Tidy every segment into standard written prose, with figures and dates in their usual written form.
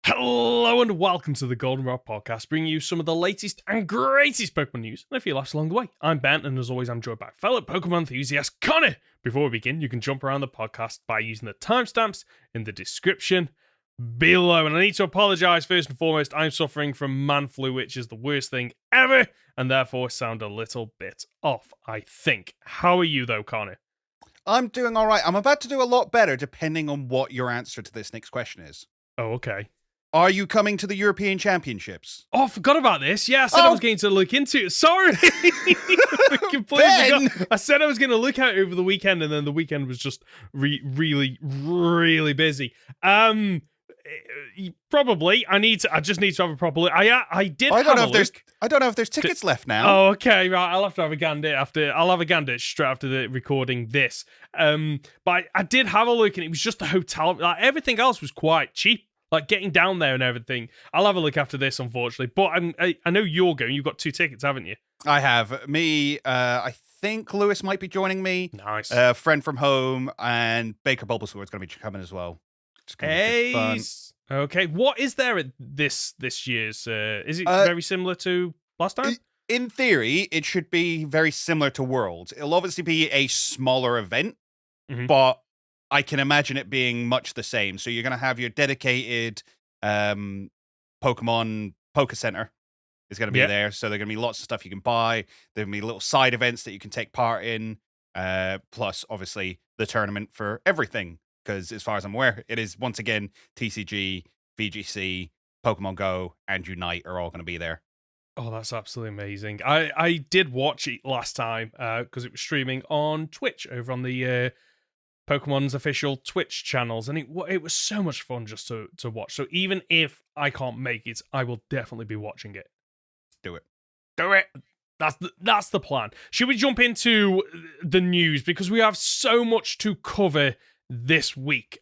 Hello and welcome to the Goldenrod Podcast, bringing you some of the latest and greatest Pokemon news and a few laughs along the way. I'm Ben, and as always, I'm joined by fellow Pokemon enthusiast Conor. Before we begin, you can jump around the podcast by using the timestamps in the description below. And I need to apologise first and foremost. I'm suffering from man flu, which is the worst thing ever, and therefore sound a little bit off, I think. How are you, though, Conor? I'm doing all right. I'm about to do a lot better, depending on what your answer to this next question is. Oh, okay. Are you coming to the European Championships? Oh, I forgot about this. Yeah, I said I was going to look into it. Sorry. I completely forgot. I said I was going to look at it over the weekend, and then the weekend was just really busy. Probably. I just need to have a proper look. I did I don't have know a if look. I don't know if there's tickets left now. Oh, okay, right. I'll have to have a gander I'll have a gander straight after the recording this. But I did have a look, and it was just the hotel. Like, everything else was quite cheap. Like, getting down there and everything. I'll have a look after this, unfortunately. But I know you're going. You've got 2 tickets, haven't you? I have. Me, I think Lewis might be joining me. Nice. Friend from home, and Baker Bulbasaur is going to be coming as well. It's going to be fun. Okay. What is there at this year's? Is it very similar to last time? In theory, it should be very similar to Worlds. It'll obviously be a smaller event, but I can imagine it being much the same. So you're going to have your dedicated Pokemon Poke Center is going to be there. So there are going to be lots of stuff you can buy. There'll be little side events that you can take part in. Plus, obviously, the tournament for everything. Because as far as I'm aware, it is, once again, TCG, VGC, Pokemon Go, and Unite are all going to be there. Oh, that's absolutely amazing. I did watch it last time because it was streaming on Twitch over on the Pokemon's official Twitch channels, and it was so much fun just to watch. So even if I can't make it, I will definitely be watching it. Do it. That's the plan. Should we jump into the news, because we have so much to cover this week?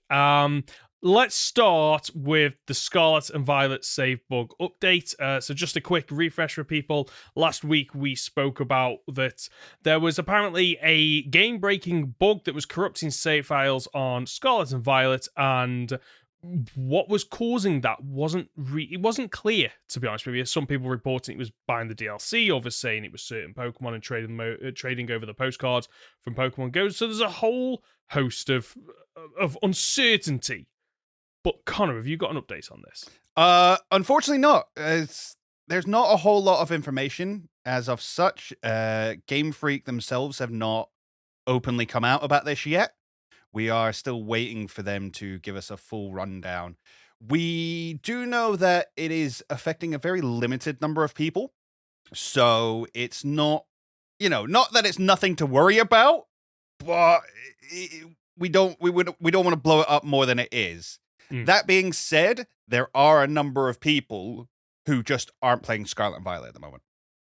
Let's start with the Scarlet and Violet save bug update. So just a quick refresh for people. Last week we spoke about that there was apparently a game-breaking bug that was corrupting save files on Scarlet and Violet, and what was causing that wasn't clear, to be honest with you. Some people reporting it was buying the DLC, others saying it was certain Pokemon and trading over the postcards from Pokemon Go. So there's a whole host of uncertainty. But Conor, have you got an update on this? Unfortunately not. There's not a whole lot of information as of such. Game Freak themselves have not openly come out about this yet. We are still waiting for them to give us a full rundown. We do know that it is affecting a very limited number of people. So it's not, not that it's nothing to worry about, but we don't want to blow it up more than it is. That being said, there are a number of people who just aren't playing Scarlet and Violet at the moment.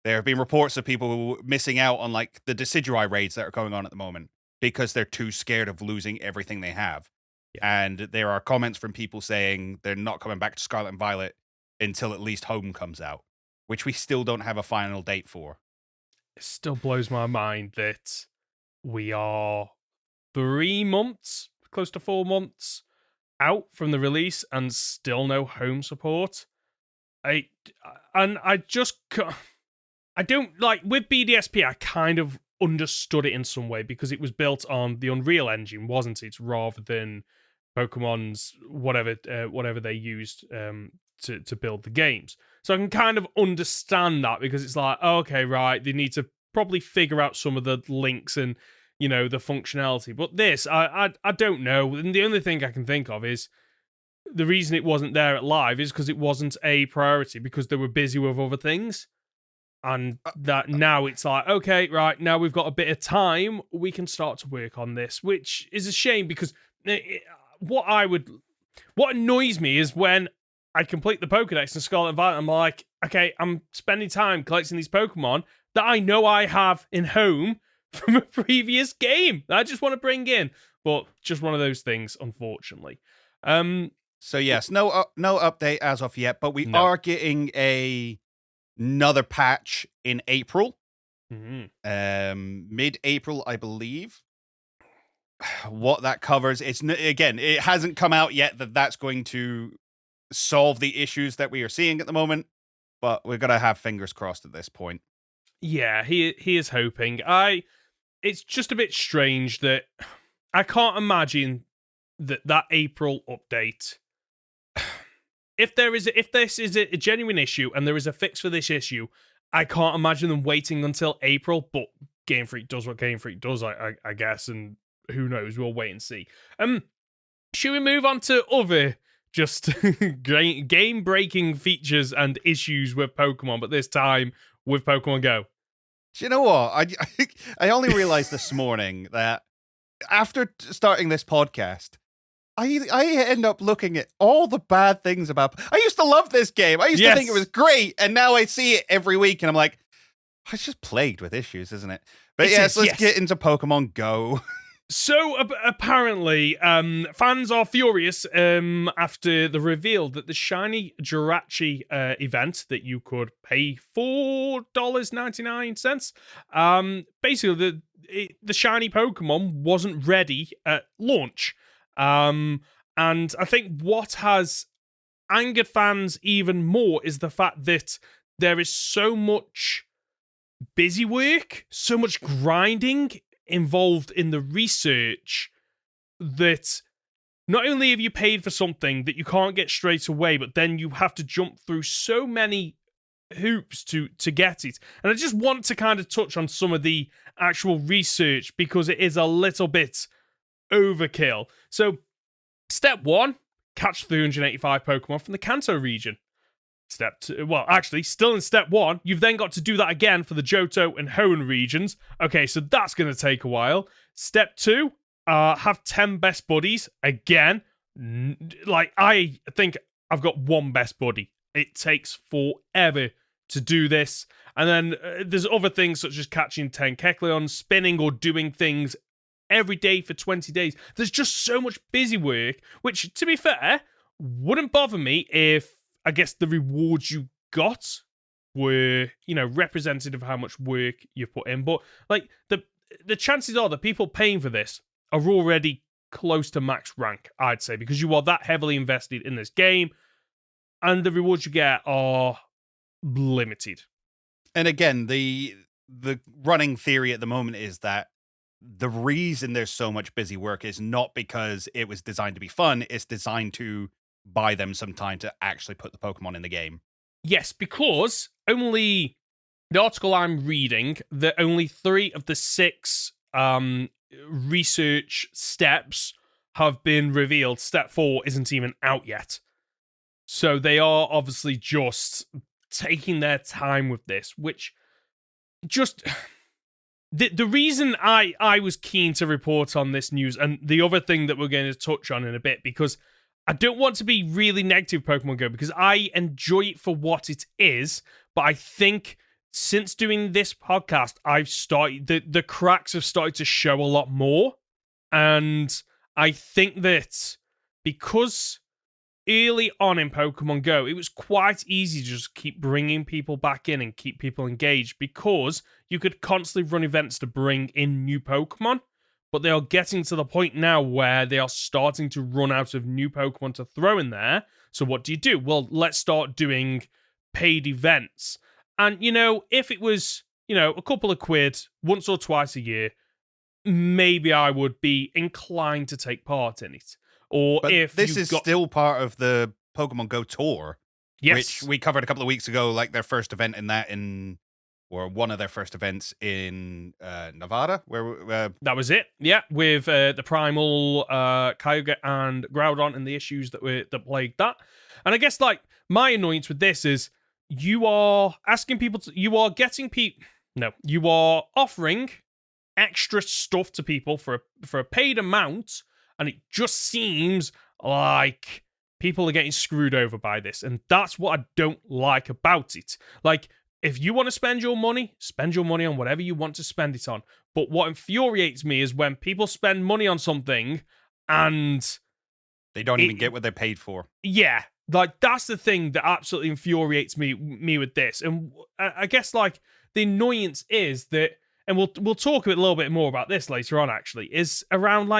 There have been reports of people missing out on like the Decidueye raids that are going on at the moment because they're too scared of losing everything they have. Yeah. And there are comments from people saying they're not coming back to Scarlet and Violet until at least Home comes out, which we still don't have a final date for. It still blows my mind that we are 3 months, close to 4 months out from the release and still no home support. I don't like, with BDSP, I kind of understood it in some way because it was built on the Unreal Engine, wasn't it, rather than Pokemon's whatever they used to build the games. So I can kind of understand that, because it's like, okay, right, they need to probably figure out some of the links and the functionality. But this, I don't know. And the only thing I can think of is the reason it wasn't there at live is because it wasn't a priority, because they were busy with other things. And that now it's like, okay, right, now we've got a bit of time, we can start to work on this, which is a shame, because what annoys me is when I complete the Pokedex in Scarlet and Violet, I'm like, okay, I'm spending time collecting these Pokemon that I know I have in home from a previous game that I just want to bring in, but just one of those things, unfortunately. So yes, no update as of yet, but we are getting another patch in April, mid-April, I believe. What that covers, it hasn't come out yet that's going to solve the issues that we are seeing at the moment, but we're gonna have fingers crossed at this point. Yeah, he is hoping. It's just a bit strange that I can't imagine that April update. If this is a genuine issue and there is a fix for this issue, I can't imagine them waiting until April. But Game Freak does what Game Freak does, I guess, and who knows? We'll wait and see. Should we move on to other just game-breaking features and issues with Pokemon, but this time with Pokemon Go? Do you know what? I only realized this morning that after starting this podcast, I end up looking at all the bad things about. I used to love this game. I used to think it was great, and now I see it every week, and I'm like, it's just plagued with issues, isn't it? But let's get into Pokemon Go. So apparently, fans are furious after the reveal that the Shiny Jirachi event that you could pay $4.99. Basically, the shiny Pokemon wasn't ready at launch. And I think what has angered fans even more is the fact that there is so much busy work, so much grinding involved in the research that not only have you paid for something that you can't get straight away, but then you have to jump through so many hoops to get it. And I just want to kind of touch on some of the actual research because it is a little bit overkill. So, step 1, catch 385 Pokemon from the Kanto region. Step 2, well, actually, still in step 1, you've then got to do that again for the Johto and Hoenn regions. Okay, so that's going to take a while. Step 2, have 10 best buddies. Again, I think I've got one best buddy. It takes forever to do this. And then there's other things such as catching 10 Kecleons, spinning or doing things every day for 20 days. There's just so much busy work, which, to be fair, wouldn't bother me if, I guess, the rewards you got were, representative of how much work you put in. But, the chances are that people paying for this are already close to max rank, I'd say, because you are that heavily invested in this game, and the rewards you get are limited. And again, the running theory at the moment is that the reason there's so much busy work is not because it was designed to be fun, it's designed to buy them some time to actually put the Pokemon in the game. Yes, because only the article I'm reading, that only 3 of the 6 research steps have been revealed. Step 4 isn't even out yet. So they are obviously just taking their time with this, which just... The reason I was keen to report on this news, and the other thing that we're going to touch on in a bit, because I don't want to be really negative Pokemon Go, because I enjoy it for what it is, but I think since doing this podcast, I've started, the cracks have started to show a lot more, and I think that because early on in Pokemon Go, it was quite easy to just keep bringing people back in and keep people engaged because you could constantly run events to bring in new Pokemon, but they are getting to the point now where they are starting to run out of new Pokemon to throw in there. So what do? Well, let's start doing paid events. And, if it was, a couple of quid once or twice a year, maybe I would be inclined to take part in it. Or but if this is still part of the Pokemon Go tour, yes, which we covered a couple of weeks ago, like their first event or one of their first events in Nevada, where that was it. Yeah, with the Primal, Kyogre, and Groudon, and the issues that plagued that. And I guess my annoyance with this is you are asking people to, you are offering extra stuff to people for a paid amount. And it just seems like people are getting screwed over by this. And that's what I don't like about it. If you want to spend your money on whatever you want to spend it on. But what infuriates me is when people spend money on something and they don't even get what they're paid for. Yeah. That's the thing that absolutely infuriates me with this. And I guess, the annoyance is that, and we'll talk a little bit more about this later on, actually, is around,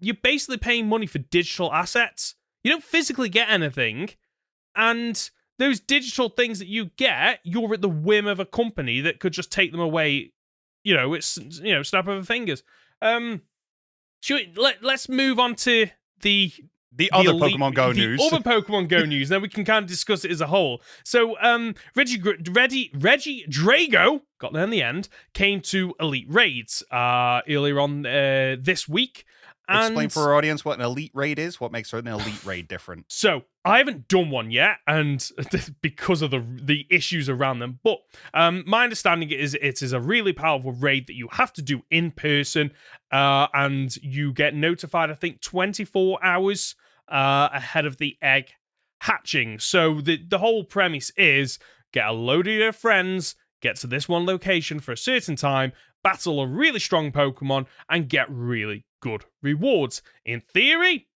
you're basically paying money for digital assets. You don't physically get anything, And those digital things that you get, you're at the whim of a company that could just take them away. It's snap of the fingers. Let's move on to the other Pokemon Go news. The other Pokemon Go news. Then we can kind of discuss it as a whole. So, Reggie Drago, got there in the end, came to Elite Raids earlier on this week. And explain for our audience what an Elite Raid is. What makes an Elite Raid different? So, I haven't done one yet, and because of the issues around them. But my understanding is it is a really powerful raid that you have to do in person, and you get notified, I think, 24 hours ahead of the egg hatching. So the whole premise is get a load of your friends, get to this one location for a certain time, battle a really strong Pokemon, and get really good rewards. In theory,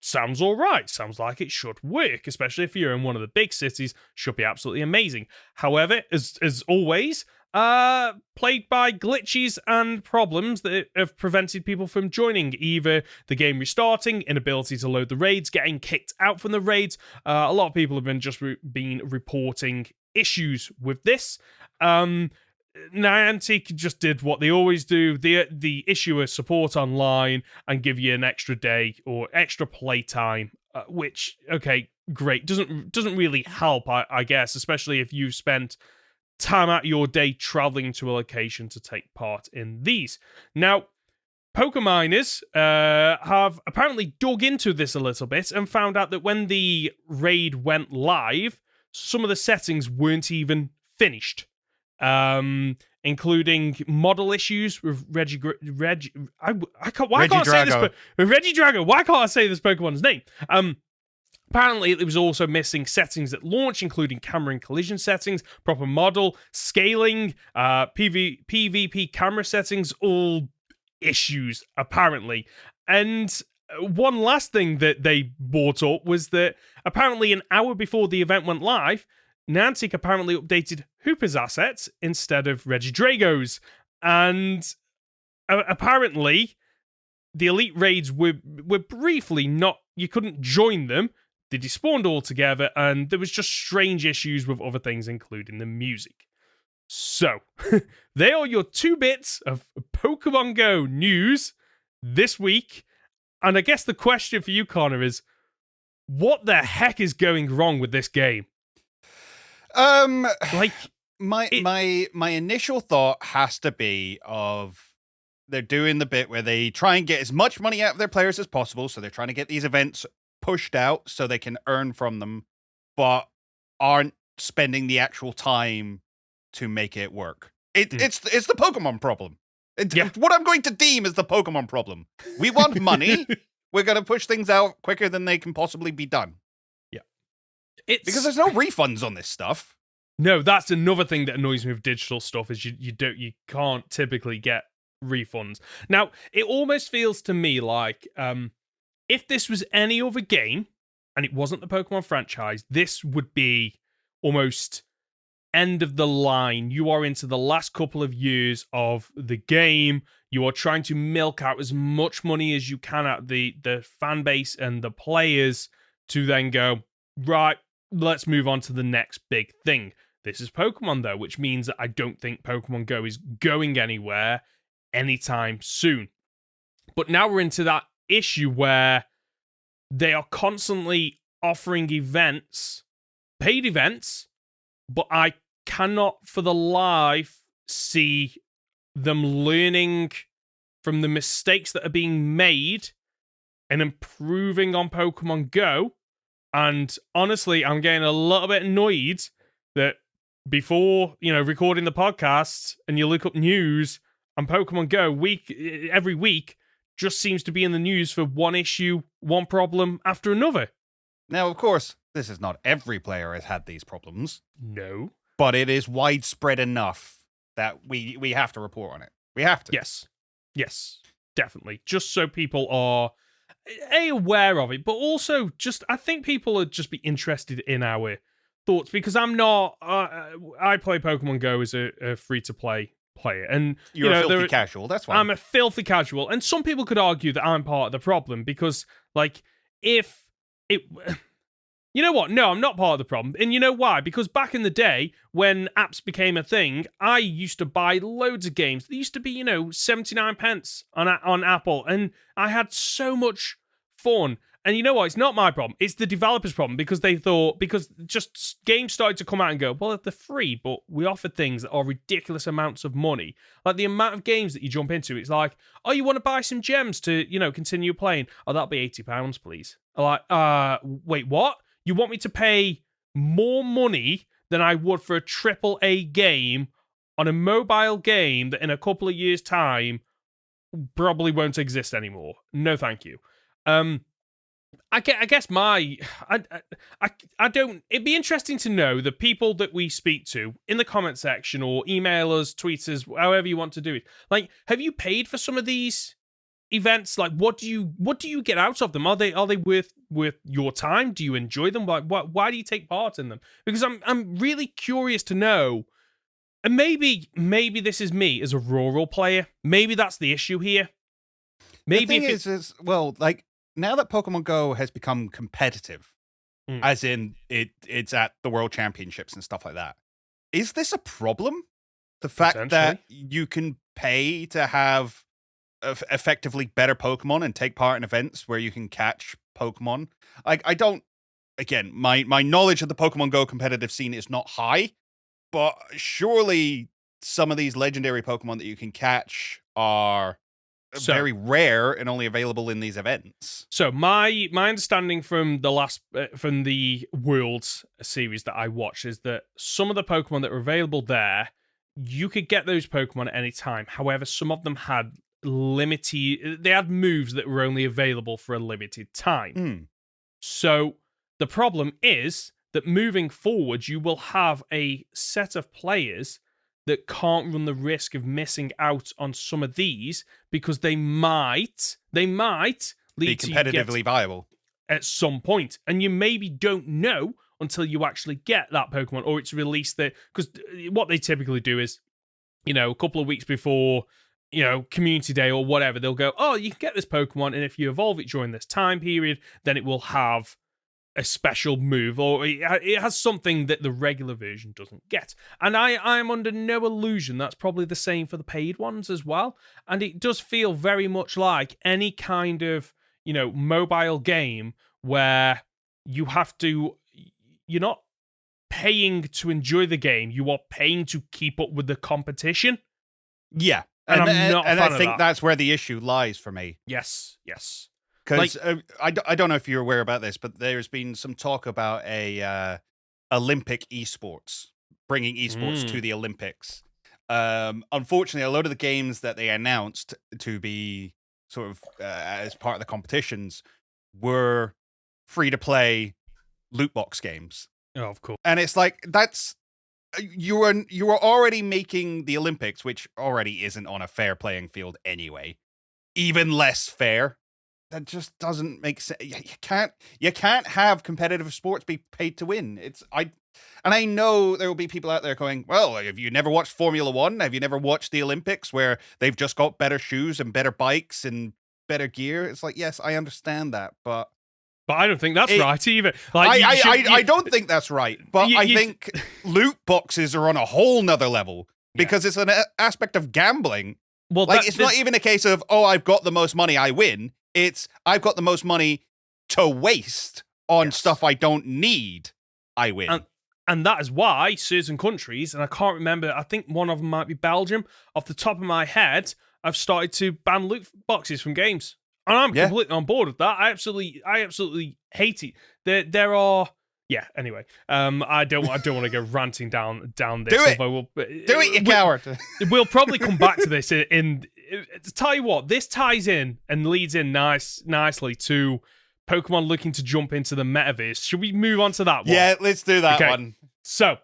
sounds all right. Sounds like it should work, especially if you're in one of the big cities. Should be absolutely amazing. However, as always, plagued by glitches and problems that have prevented people from joining, either the game restarting, inability to load the raids, getting kicked out from the raids. A lot of people have been reporting issues with this. Niantic just did what they always do. They issue a support online and give you an extra day or extra playtime, which, okay, great. Doesn't really help, I guess, especially if you've spent time out of your day traveling to a location to take part in these. Now, Pokeminers have apparently dug into this a little bit and found out that when the raid went live, some of the settings weren't even finished. Including model issues with Reggie Drago. Why can't I say this Pokemon's name? Apparently, it was also missing settings at launch, including camera and collision settings, proper model, scaling, PvP camera settings, all issues, apparently. And one last thing that they brought up was that apparently an hour before the event went live, Niantic apparently updated Hooper's assets instead of Regidrago's. And apparently, the Elite Raids were briefly not... You couldn't join them. They despawned altogether, and there was just strange issues with other things, including the music. So, they are your 2 bits of Pokemon Go news this week. And I guess the question for you, Conor, is what the heck is going wrong with this game? My initial thought has to be of they're doing the bit where they try and get as much money out of their players as possible, so they're trying to get these events pushed out so they can earn from them, but aren't spending the actual time to make it work. It's the Pokemon problem. It's what I'm going to deem as the Pokemon problem. We want money. We're going to push things out quicker than they can possibly be done. Because there's no refunds on this stuff. No, that's another thing that annoys me with digital stuff is you can't typically get refunds. Now, it almost feels to me like if this was any other game and it wasn't the Pokemon franchise, this would be almost end of the line. You are into the last couple of years of the game. You are trying to milk out as much money as you can out of the fan base and the players to then go, right, let's move on to the next big thing. This is Pokemon, though, which means that I don't think Pokemon Go is going anywhere anytime soon. But now we're into that issue where they are constantly offering events, paid events, but I cannot for the life see them learning from the mistakes that are being made and improving on Pokemon Go. And honestly, I'm getting a little bit annoyed that before, recording the podcast and you look up news on Pokemon Go every week just seems to be in the news for one issue, one problem after another. Now, of course, this is not every player has had these problems. No. But it is widespread enough that we have to report on it. We have to. Yes, definitely. Just so people are aware of it, but also I think people would just be interested in our thoughts, because I'm not, I play Pokemon Go as a free-to-play player, and you're a filthy casual, that's why. I'm a filthy casual, and some people could argue that I'm part of the problem, because, if it... You know what? No, I'm not part of the problem. And you know why? Because back in the day, when apps became a thing, I used to buy loads of games. They used to be, 79 pence on Apple. And I had so much fun. And you know what? It's not my problem. It's the developers' problem because just games started to come out and go, well, they're free, but we offer things that are ridiculous amounts of money. Like the amount of games that you jump into, it's like, oh, you want to buy some gems to, continue playing? Oh, that'll be £80, please. Like, wait, what? You want me to pay more money than I would for a AAA game on a mobile game that in a couple of years' time probably won't exist anymore? No, thank you. I guess I don't. It'd be interesting to know the people that we speak to in the comment section or email us, tweet us, however you want to do it. Like, have you paid for some of these events? Like, what do you get out of them? Are they worth your time? Do you enjoy them? Like, why do you take part in them? Because I'm really curious to know. And maybe this is me as a rural player. Maybe that's the issue here. Maybe the thing is well, like, now that Pokemon Go has become competitive, as in it's at the World Championships and stuff like that, is this a problem? The fact that you can pay to have effectively better Pokemon and take part in events where you can catch Pokemon. I don't. Again, my knowledge of the Pokemon Go competitive scene is not high, but surely some of these legendary Pokemon that you can catch are very rare and only available in these events. So my understanding from the Worlds series that I watched is that some of the Pokemon that were available there, you could get those Pokemon at any time. However, some of them had they had moves that were only available for a limited time. So the problem is that moving forward, you will have a set of players that can't run the risk of missing out on some of these because they might lead be competitively viable at some point, and you maybe don't know until you actually get that Pokemon or it's released there. Because what they typically do is, a couple of weeks before, Community Day or whatever, they'll go, oh, you can get this Pokemon, and if you evolve it during this time period, then it will have a special move, or it has something that the regular version doesn't get. And I'm under no illusion that's probably the same for the paid ones as well. And it does feel very much like any kind of, mobile game where you have to, you're not paying to enjoy the game, you are paying to keep up with the competition. Yeah. And I'm not a fan I of think that. That's where the issue lies for me. Yes. Because I don't know if you're aware about this, but there's been some talk about a Olympic esports, bringing esports to the Olympics. Unfortunately, a lot of the games that they announced to be sort of as part of the competitions were free-to-play loot box games. Oh, of course. And it's like, that's... You are already making the Olympics, which already isn't on a fair playing field anyway, even less fair. That just doesn't make sense. You can't have competitive sports be paid to win. I know there will be people out there going, well, have you never watched Formula One? Have you never watched the Olympics where they've just got better shoes and better bikes and better gear? It's like, yes, I understand that, but I don't think that's right either. Like, I don't think that's right, but I think loot boxes are on a whole nother level because it's an aspect of gambling. Well, it's not even a case of, oh, I've got the most money, I win. It's, I've got the most money to waste on stuff I don't need, I win. And that is why certain countries, and I can't remember, I think one of them might be Belgium, off the top of my head, I've started to ban loot boxes from games. And I'm completely on board with that. I absolutely hate it. There are... Yeah, anyway. I don't want to go ranting down this. Do it, you coward. We'll probably come back to this in to tell you what, this ties in and leads in nicely to Pokemon looking to jump into the metaverse. Should we move on to that one? Yeah, let's do that one. So,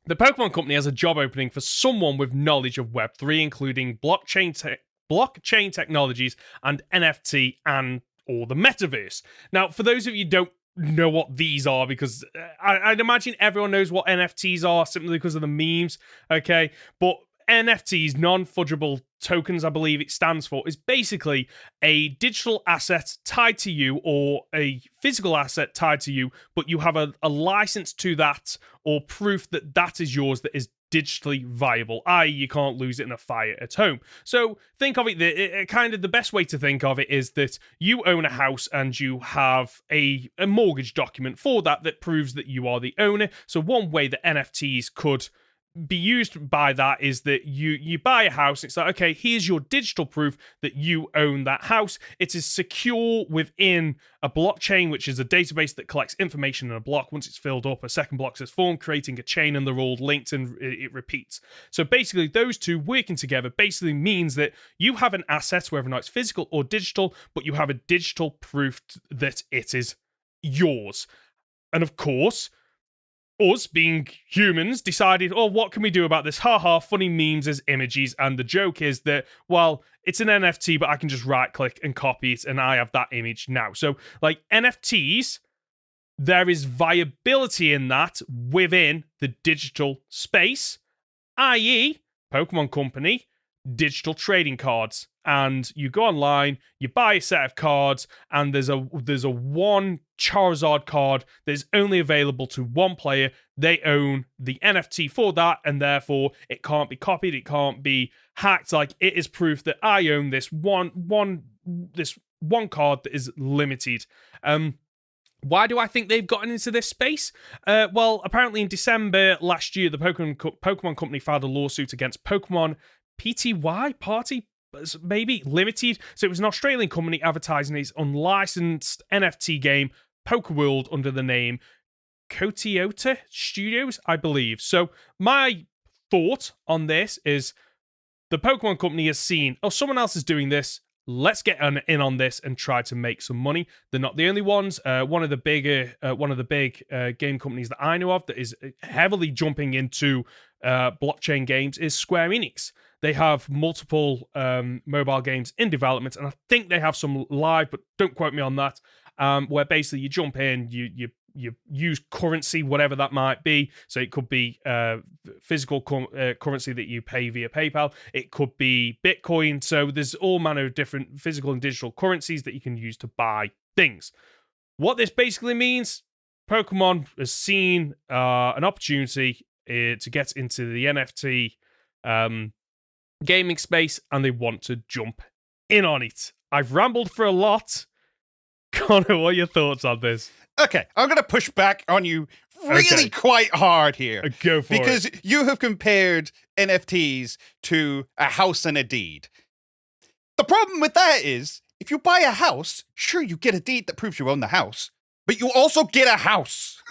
the Pokemon Company has a job opening for someone with knowledge of Web3, including blockchain technologies and NFT and or the metaverse. Now, for those of you who don't know what these are, because I'd imagine everyone knows what NFTs are simply because of the memes, okay? But NFTs, non-fungible tokens, I believe it stands for, is basically a digital asset tied to you or a physical asset tied to you, but you have a license to that or proof that that is yours that is digitally viable, i.e. you can't lose it in a fire at home. So think of it, kind of the best way to think of it is that you own a house and you have a mortgage document for that proves that you are the owner. So one way that NFTs could be used by that is that you buy a house. It's like, okay, here's your digital proof that you own that house. It is secure within a blockchain, which is a database that collects information in a block. Once it's filled up, a second block is formed, creating a chain, and they're all linked and it repeats. So basically, those two working together basically means that you have an asset, whether or not it's physical or digital, but you have a digital proof that it is yours. And of course, us, being humans, decided, oh, what can we do about this? Haha, funny memes as images. And the joke is that, well, it's an NFT, but I can just right-click and copy it, and I have that image now. So, like, NFTs, there is viability in that within the digital space, i.e., Pokemon Company, digital trading cards. And you go online, you buy a set of cards, and there's a one Charizard card that is only available to one player. They own the NFT for that, and therefore it can't be copied, it can't be hacked. Like, it is proof that I own this one card that is limited. Why do I think they've gotten into this space? Well, apparently in December last year, the Pokemon Company filed a lawsuit against Pokemon Party maybe Limited. So it was an Australian company advertising its unlicensed NFT game Pokeworld under the name Cotiota Studios, I believe. So my thought on this is the Pokemon Company has seen, oh, someone else is doing this. Let's get in on this and try to make some money. They're not the only ones. One of the big game companies that I know of that is heavily jumping into blockchain games is Square Enix. They have multiple mobile games in development, and I think they have some live, but don't quote me on that, where basically you jump in, you use currency, whatever that might be. So it could be physical currency that you pay via PayPal. It could be Bitcoin. So there's all manner of different physical and digital currencies that you can use to buy things. What this basically means, Pokemon has seen an opportunity to get into the NFT gaming space, and they want to jump in on it. I've rambled for a lot. Conor, what are your thoughts on this? Okay, I'm going to push back on you really quite hard here. Go for it. Because you have compared NFTs to a house and a deed. The problem with that is, if you buy a house, sure, you get a deed that proves you own the house, but you also get a house.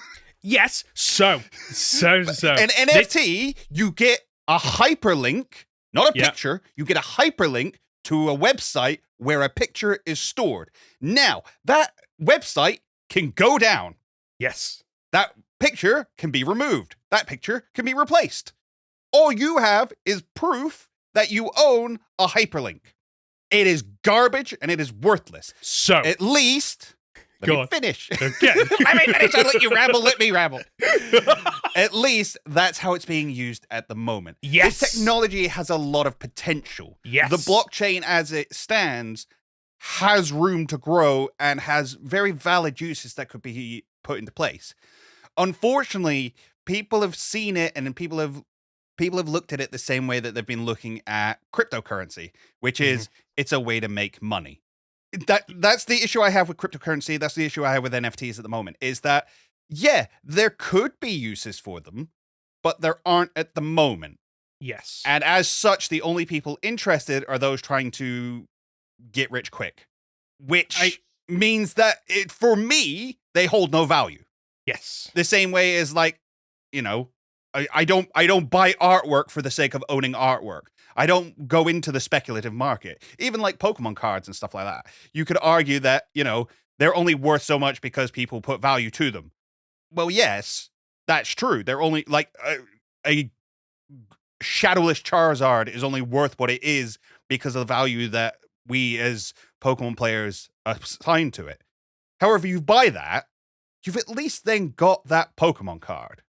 Yes, so. An NFT, you get a hyperlink, not a picture, you get a hyperlink to a website where a picture is stored. Now, that website can go down. Yes. That picture can be removed. That picture can be replaced. All you have is proof that you own a hyperlink. It is garbage and it is worthless. So, at least, let me finish. Okay. Let me finish. I let you ramble. Let me ramble. At least that's how it's being used at the moment. Yes. This technology has a lot of potential. Yes. The blockchain as it stands has room to grow and has very valid uses that could be put into place. Unfortunately, people have seen it, and people have looked at it the same way that they've been looking at cryptocurrency, which is it's a way to make money. That's the issue I have with cryptocurrency. That's the issue I have with NFTs at the moment, is that, yeah, there could be uses for them, but there aren't at the moment. Yes. And as such, the only people interested are those trying to get rich quick, which means that for me, they hold no value. Yes. The same way as, like, you know, I don't buy artwork for the sake of owning artwork. I don't go into the speculative market. Even like Pokemon cards and stuff like that. You could argue that, you know, they're only worth so much because people put value to them. Well, yes, that's true. They're only like a shadowless Charizard is only worth what it is because of the value that we as Pokemon players assign to it. However, you buy that, you've at least then got that Pokemon card.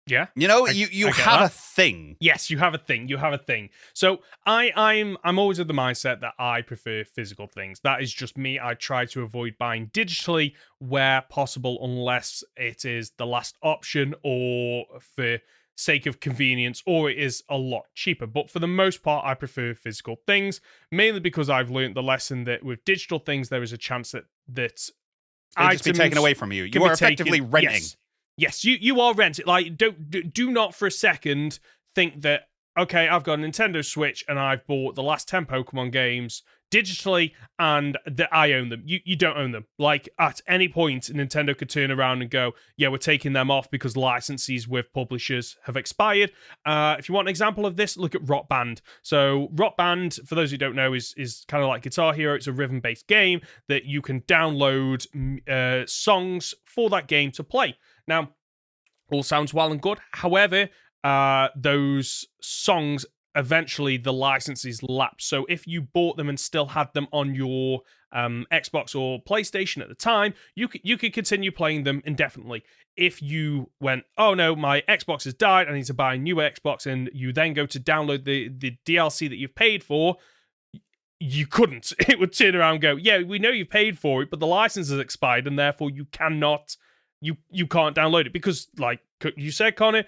Yeah. You know, I you get have that. a thing. Yes, you have a thing. You have a thing. So I'm always of the mindset that I prefer physical things. That is just me. I try to avoid buying digitally where possible, unless it is the last option or for sake of convenience, or it is a lot cheaper. But for the most part, I prefer physical things, mainly because I've learned the lesson that with digital things, there is a chance that It'll just be taken away from you. You are effectively renting. Yes, you are renting. Like, do not for a second think that, okay, I've got a Nintendo Switch and I've bought the last 10 Pokemon games digitally and that I own them. You don't own them. Like, at any point, Nintendo could turn around and go, yeah, we're taking them off because licenses with publishers have expired. If you want an example of this, look at Rock Band. So Rock Band, for those who don't know, is kind of like Guitar Hero. It's a rhythm-based game that you can download songs for that game to play. Now, all sounds well and good. However, those songs, eventually the licenses lapse. So if you bought them and still had them on your Xbox or PlayStation at the time, you could continue playing them indefinitely. If you went, oh no, my Xbox has died, I need to buy a new Xbox, and you then go to download the DLC that you've paid for, you couldn't. It would turn around and go, yeah, we know you paid for it, but the license has expired, and therefore you cannot... You can't download it because, like you said, Conor,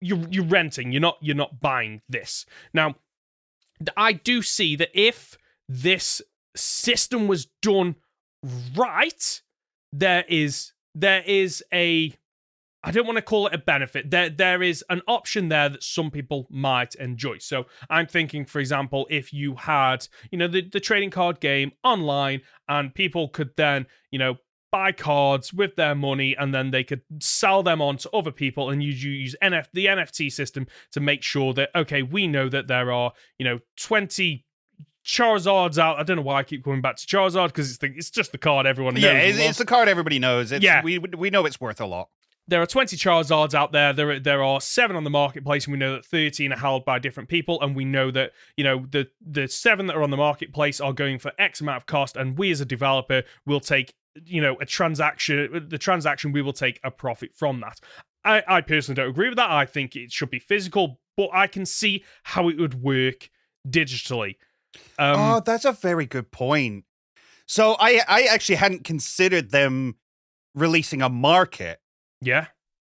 you're renting. You're not buying this. Now, I do see that if this system was done right, there is a, I don't want to call it a benefit. There is an option there that some people might enjoy. So I'm thinking, for example, if you had, the trading card game online, and people could then, buy cards with their money, and then they could sell them on to other people, and you use the NFT system to make sure that, okay, we know that there are 20 Charizards out. I don't know why I keep going back to Charizard, because it's just the card everyone knows. Yeah, it's the card everybody knows. We know it's worth a lot. There are 20 Charizards out there. There are 7 on the marketplace, and we know that 13 are held by different people, and we know that, the 7 that are on the marketplace are going for X amount of cost, and we as a developer will take the transaction, we will take a profit from that. I personally don't agree with that. I think it should be physical, but I can see how it would work digitally. That's a very good point. So I actually hadn't considered them releasing a market. Yeah.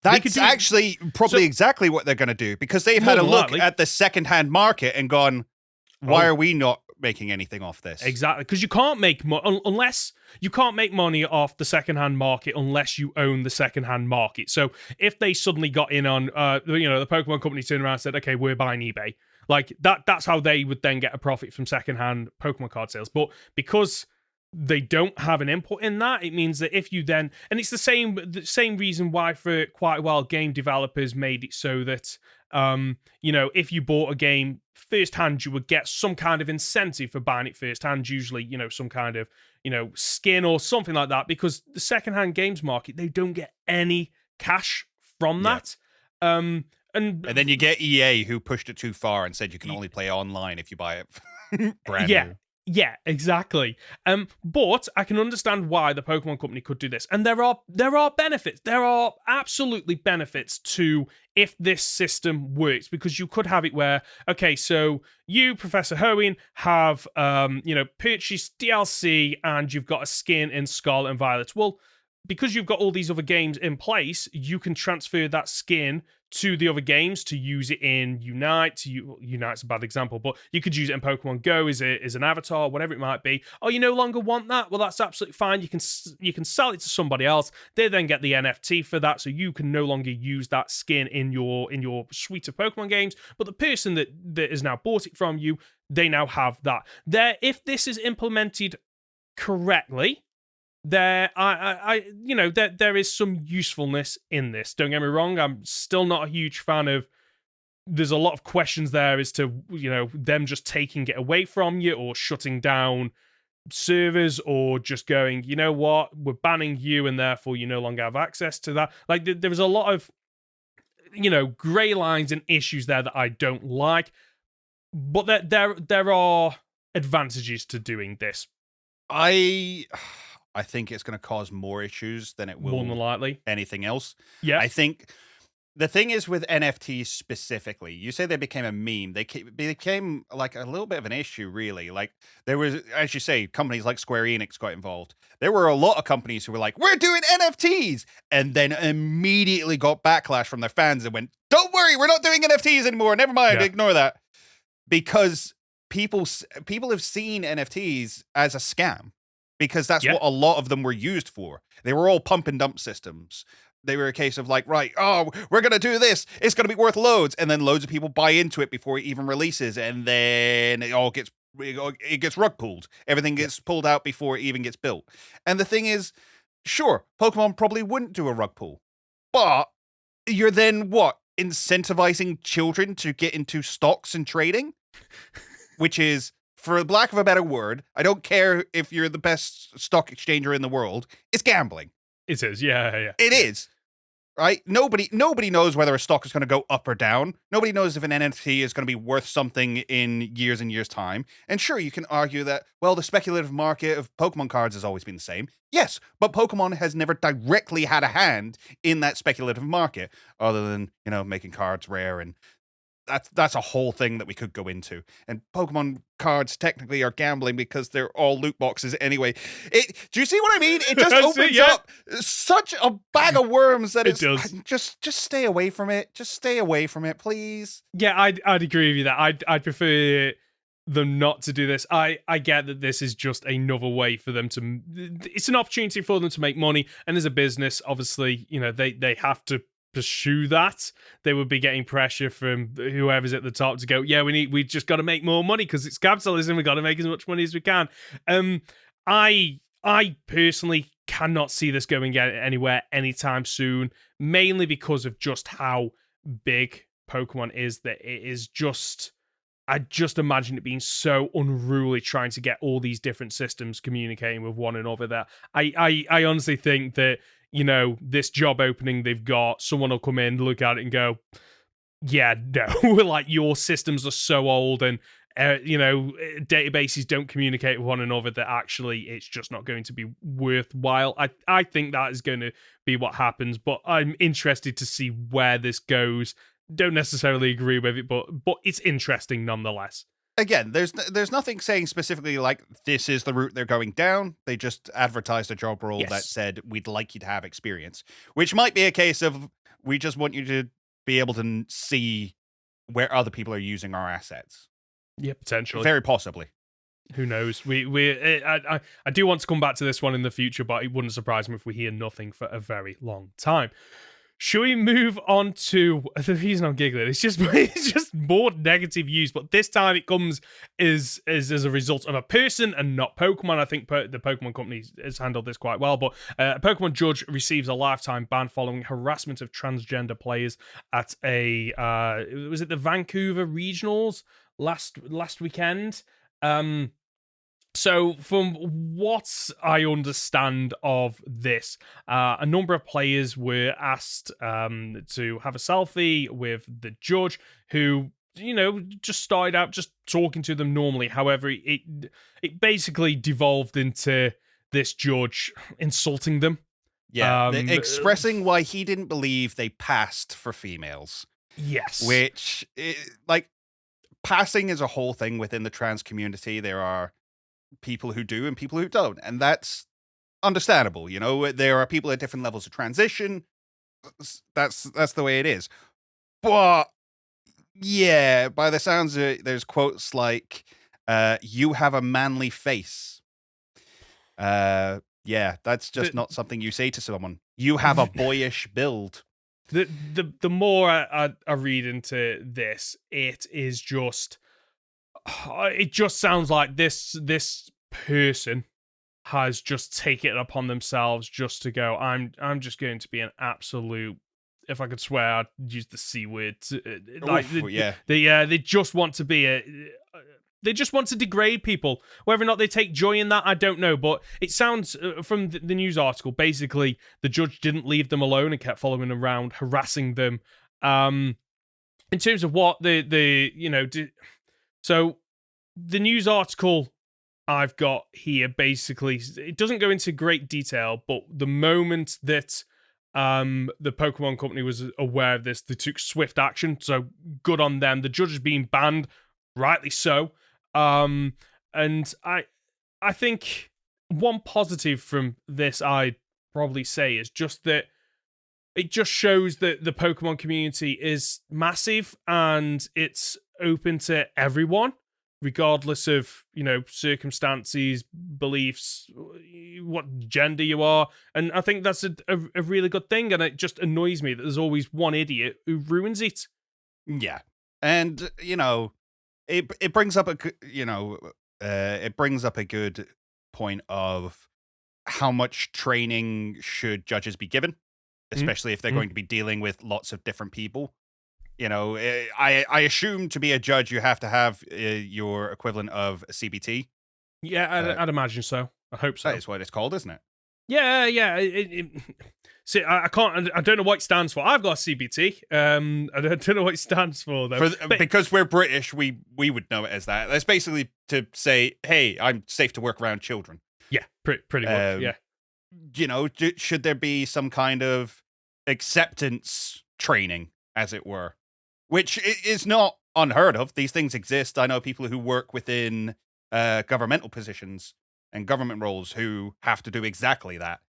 That's actually probably exactly what they're going to do, because they've had a look at the secondhand market and gone, why are we not making anything off this? Exactly, because you can't make money off the secondhand market unless you own the secondhand market. So if they suddenly got in on, the Pokemon company turned around and said, okay, we're buying eBay, like that's how they would then get a profit from secondhand Pokemon card sales. But because they don't have an input in that, it means that if you then, and it's the same reason why for quite a while game developers made it so that if you bought a game firsthand, you would get some kind of incentive for buying it firsthand, usually some kind of skin or something like that, because the secondhand games market, they don't get any cash from that. And then you get EA, who pushed it too far and said you can only play online if you buy it brand new. Yeah, exactly. But I can understand why the Pokemon Company could do this. And there are benefits. There are absolutely benefits to if this system works, because you could have it where, okay, so you, Professor Hoenn, have purchased DLC and you've got a skin in Scarlet and Violet. Well, because you've got all these other games in place, you can transfer that skin to the other games to use it in Unite. Unite's a bad example, but you could use it in Pokemon Go as an avatar, whatever it might be. Oh, you no longer want that? Well, that's absolutely fine. You can sell it to somebody else. They then get the NFT for that, so you can no longer use that skin in your suite of Pokemon games. But the person that has now bought it from you, they now have that. If this is implemented correctly, there is some usefulness in this. Don't get me wrong, I'm still not a huge fan of, there's a lot of questions there as to them just taking it away from you, or shutting down servers, or just going, you know what, we're banning you and therefore you no longer have access to that. Like, there's a lot of grey lines and issues there that I don't like, but there are advantages to doing this. I think it's going to cause more issues than it will more than likely anything else. Yeah. I think The thing is with NFTs specifically, you say they became a meme. They became like a little bit of an issue, really. Like there was, as you say, companies like Square Enix got involved. There were a lot of companies who were like, "We're doing NFTs," and then immediately got backlash from their fans and went, "Don't worry, we're not doing NFTs anymore. Never mind, ignore that," because people have seen NFTs as a scam because that's what a lot of them were used for. They were all pump and dump systems. They were a case of like, right, oh, we're going to do this. It's going to be worth loads. And then loads of people buy into it before it even releases. And then it gets rug pulled. Everything gets pulled out before it even gets built. And the thing is, sure, Pokemon probably wouldn't do a rug pull. But you're then what? Incentivizing children to get into stocks and trading? Which is, for lack of a better word, I don't care if you're the best stock exchanger in the world, it's gambling. It is, yeah. It is. Right? Nobody knows whether a stock is going to go up or down. Nobody knows if an NFT is going to be worth something in years and years' time. And sure, you can argue that, well, the speculative market of Pokemon cards has always been the same. Yes, but Pokemon has never directly had a hand in that speculative market, other than, making cards rare, and that's a whole thing that we could go into. And Pokemon cards technically are gambling because they're all loot boxes anyway. Do you see what I mean? It just opens up such a bag of worms that it does. Just stay away from it. Just stay away from it, please. Yeah, I'd agree with you that I'd prefer them not to do this. I get that this is just another way for them to. It's an opportunity for them to make money, and as a business, obviously, they have to pursue that. They would be getting pressure from whoever's at the top to go, we just got to make more money because it's capitalism. We got to make as much money as we can. I personally cannot see this going anywhere anytime soon, mainly because of just how big Pokemon is. That it is just, I just imagine it being so unruly trying to get all these different systems communicating with one another that I honestly think that this job opening they've got, someone will come in, look at it and go, yeah, no, like your systems are so old and, databases don't communicate with one another that actually it's just not going to be worthwhile. I think that is going to be what happens, but I'm interested to see where this goes. Don't necessarily agree with it, but it's interesting nonetheless. Again, there's nothing saying specifically like this is the route they're going down. They just advertised a job role that said we'd like you to have experience, which might be a case of we just want you to be able to see where other people are using our assets. Yeah, potentially. Very possibly. Who knows? I do want to come back to this one in the future, but it wouldn't surprise me if we hear nothing for a very long time. Should we move on to the reason I'm giggling? It's just more negative news, but this time it comes is as a result of a person and not Pokemon. I think the Pokemon company has handled this quite well, but a Pokemon judge receives a lifetime ban following harassment of transgender players at was it the Vancouver Regionals last weekend? So from what I understand of this, a number of players were asked to have a selfie with the judge who, just started out just talking to them normally. However, it basically devolved into this judge insulting them. Yeah, expressing why he didn't believe they passed for females. Yes. Which, passing is a whole thing within the trans community. There are people who do and people who don't, and that's understandable. There are people at different levels of transition. That's the way it is. But yeah, by the sounds of it, there's quotes like you have a manly face. Yeah, that's just not something you say to someone. You have a boyish build. The more I read into this, it is just it just sounds like this person has just taken it upon themselves just to go, I'm just going to be an absolute, if I could swear, I'd use the C word. They just want to be they just want to degrade people. Whether or not they take joy in that, I don't know. But it sounds, from the news article, basically the judge didn't leave them alone and kept following them around, harassing them. In terms of what so the news article I've got here, basically, it doesn't go into great detail, but the moment that The Pokemon company was aware of this. They took swift action, so good on them. The judges being banned, rightly so. And I think one positive from this, I'd probably say, is just that it just shows that the Pokemon community is massive and it's open to everyone, regardless of, circumstances, beliefs, what gender you are. And I think that's a really good thing. And it just annoys me that there's always one idiot who ruins it. Yeah. And, it brings up it brings up a good point of how much training should judges be given, especially if they're going to be dealing with lots of different people. I assume to be a judge, you have to have your equivalent of a CBT. Yeah, I'd imagine so. I hope so. That is what it's called, isn't it? Yeah. See, I don't know what it stands for. I've got a CBT. I don't know what it stands for, though. Because we're British, we would know it as that. That's basically to say, hey, I'm safe to work around children. Yeah, pretty much, yeah. Should there be some kind of acceptance training, as it were? Which is not unheard of. These things exist. I know people who work within governmental positions and government roles who have to do exactly that.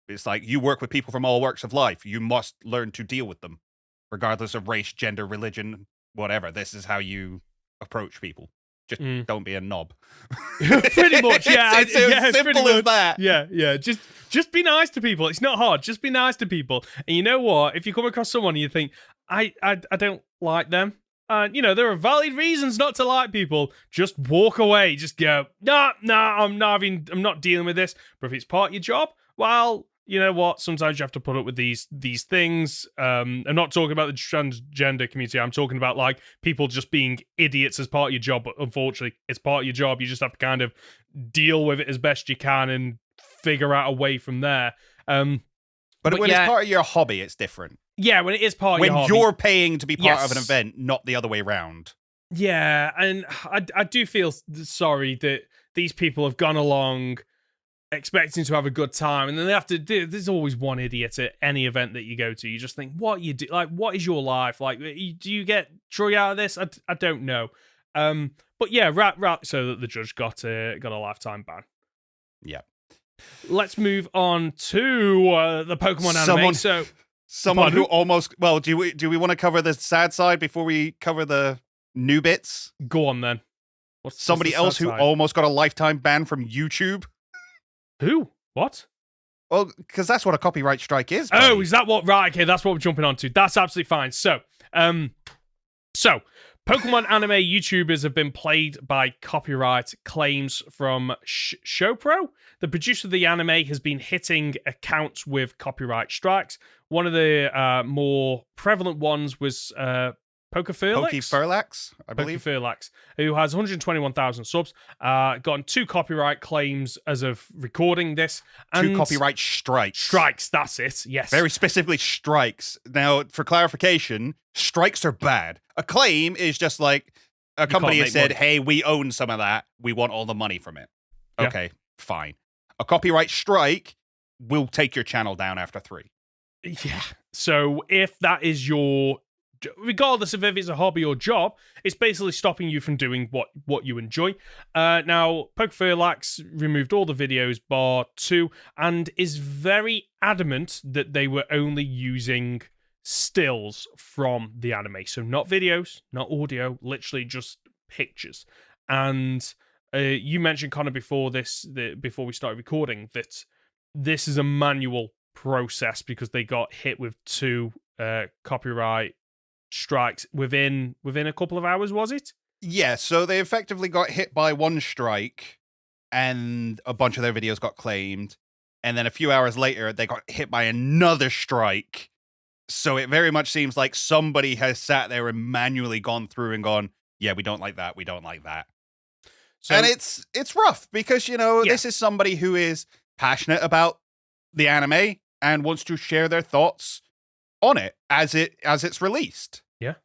It's like, you work with people from all walks of life. You must learn to deal with them, regardless of race, gender, religion, whatever. This is how you approach people. Just don't be a knob. Pretty much, yeah. It's as simple as that. Yeah. Just be nice to people. It's not hard. Just be nice to people. And you know what? If you come across someone and you think, I don't like them, there are valid reasons not to like people, just walk away. Just go, no, I'm not dealing with this. But if it's part of your job, well, you know what? Sometimes you have to put up with these things. I'm not talking about the transgender community. I'm talking about like people just being idiots as part of your job. But unfortunately, it's part of your job. You just have to kind of deal with it as best you can and figure out a way from there. But when it's part of your hobby, it's different. Yeah, when it is part of your hobby. When you're paying to be part of an event, not the other way around. Yeah, and I do feel sorry that these people have gone along expecting to have a good time, and then they have to do. There's always one idiot at any event that you go to. You just think, what you do? Like, what is your life like? Do you get joy out of this? I don't know. But yeah, right. So that the judge got a lifetime ban. Yeah. Let's move on to the Pokemon anime. Someone who almost. Well, do we want to cover the sad side before we cover the new bits? Go on then. Somebody else who almost got a lifetime ban from YouTube. Who? What? Well, because that's what a copyright strike is. Buddy. Oh, is that what? Right. Okay, that's what we're jumping onto. That's absolutely fine. So, Pokemon anime YouTubers have been plagued by copyright claims from Shopro. The producer of the anime has been hitting accounts with copyright strikes. One of the more prevalent ones was Pokedex, I believe. Pokedex, who has 121,000 subs, gotten 2 copyright claims as of recording this. And 2 copyright strikes. Strikes, that's it, yes. Very specifically strikes. Now, for clarification, strikes are bad. A claim is just like a company has said, hey, we own some of that. We want all the money from it. Yeah. Okay, fine. A copyright strike will take your channel down after 3. Yeah. So if that is your... regardless of if it's a hobby or job, it's basically stopping you from doing what you enjoy. Now, Pokedex removed all the videos bar 2 and is very adamant that they were only using stills from the anime. So not videos, not audio, literally just pictures. And you mentioned, Conor, before we started recording, that this is a manual process because they got hit with 2 copyright strikes within a couple of hours, was it? Yeah, so they effectively got hit by 1 strike and a bunch of their videos got claimed, and then a few hours later they got hit by another strike. So it very much seems like somebody has sat there and manually gone through and gone, yeah, we don't like that, we don't like that. So, and it's rough because, this is somebody who is passionate about the anime and wants to share their thoughts on it as it's released. Yeah.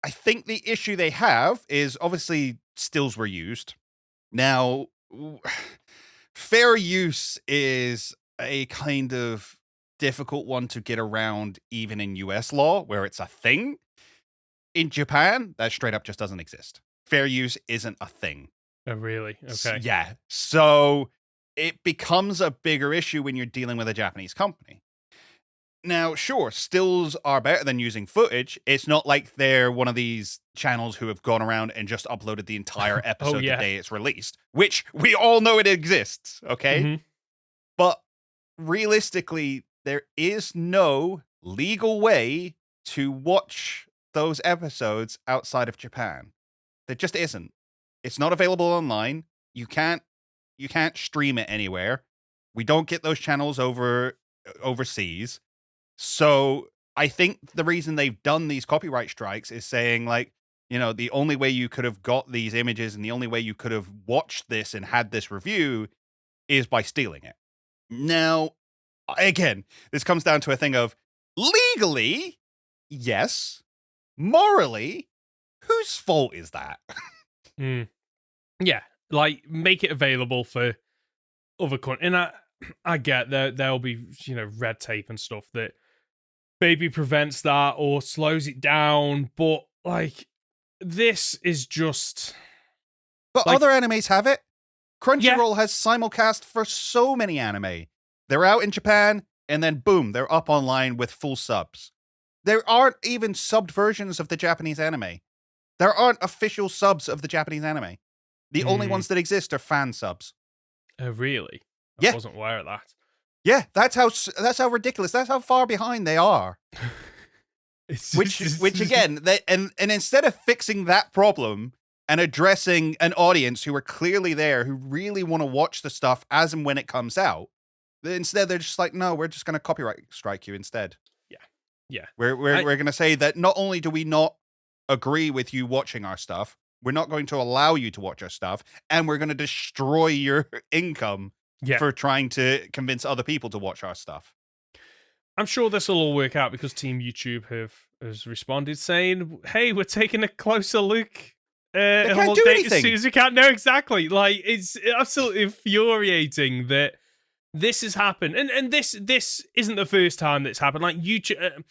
I think the issue they have is obviously stills were used. Now, fair use is a kind of difficult one to get around even in US law, where it's a thing. In Japan, that straight up just doesn't exist. Fair use isn't a thing. Oh, really? Okay. Yeah. So it becomes a bigger issue when you're dealing with a Japanese company. Now, sure, stills are better than using footage. It's not like they're one of these channels who have gone around and just uploaded the entire episode the day it's released, which we all know it exists, okay? Mhm. But realistically, there is no legal way to watch those episodes outside of Japan. There just isn't. It's not available online. You can't stream it anywhere. We don't get those channels overseas. So I think the reason they've done these copyright strikes is saying, like, you know, the only way you could have got these images and the only way you could have watched this and had this review is by stealing it. Now, again, this comes down to a thing of legally, yes. Morally, whose fault is that? Yeah, like, make it available for other countries. And I get there'll be, you know, red tape and stuff that maybe prevents that or slows it down, but like, this is just. But like, other animes have it. Crunchyroll has simulcast for so many anime. They're out in Japan, and then boom, they're up online with full subs. There aren't even subbed versions of the Japanese anime. There aren't official subs of the Japanese anime. The only ones that exist are fan subs. Oh, really? Yeah. I wasn't aware of that. Yeah, that's how ridiculous. That's how far behind they are. Which again, and instead of fixing that problem and addressing an audience who are clearly there, who really want to watch the stuff as and when it comes out, instead they're just like, no, we're just going to copyright strike you instead. Yeah. We're going to say that not only do we not agree with you watching our stuff, we're not going to allow you to watch our stuff, and we're going to destroy your income for trying to convince other people to watch our stuff. I'm sure this will all work out because Team YouTube has responded saying, "Hey, we're taking a closer look. They can't do anything. As soon as we can." No, exactly. Like, it's absolutely infuriating that this has happened, and this isn't the first time that's happened. Like, YouTube,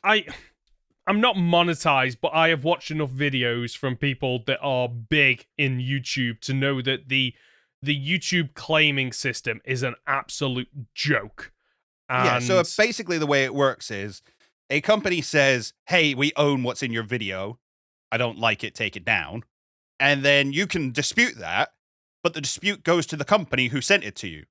I'm not monetized, but I have watched enough videos from people that are big in YouTube to know that the YouTube claiming system is an absolute joke. Yeah, so basically the way it works is a company says, hey, we own what's in your video. I don't like it, take it down. And then you can dispute that, but the dispute goes to the company who sent it to you.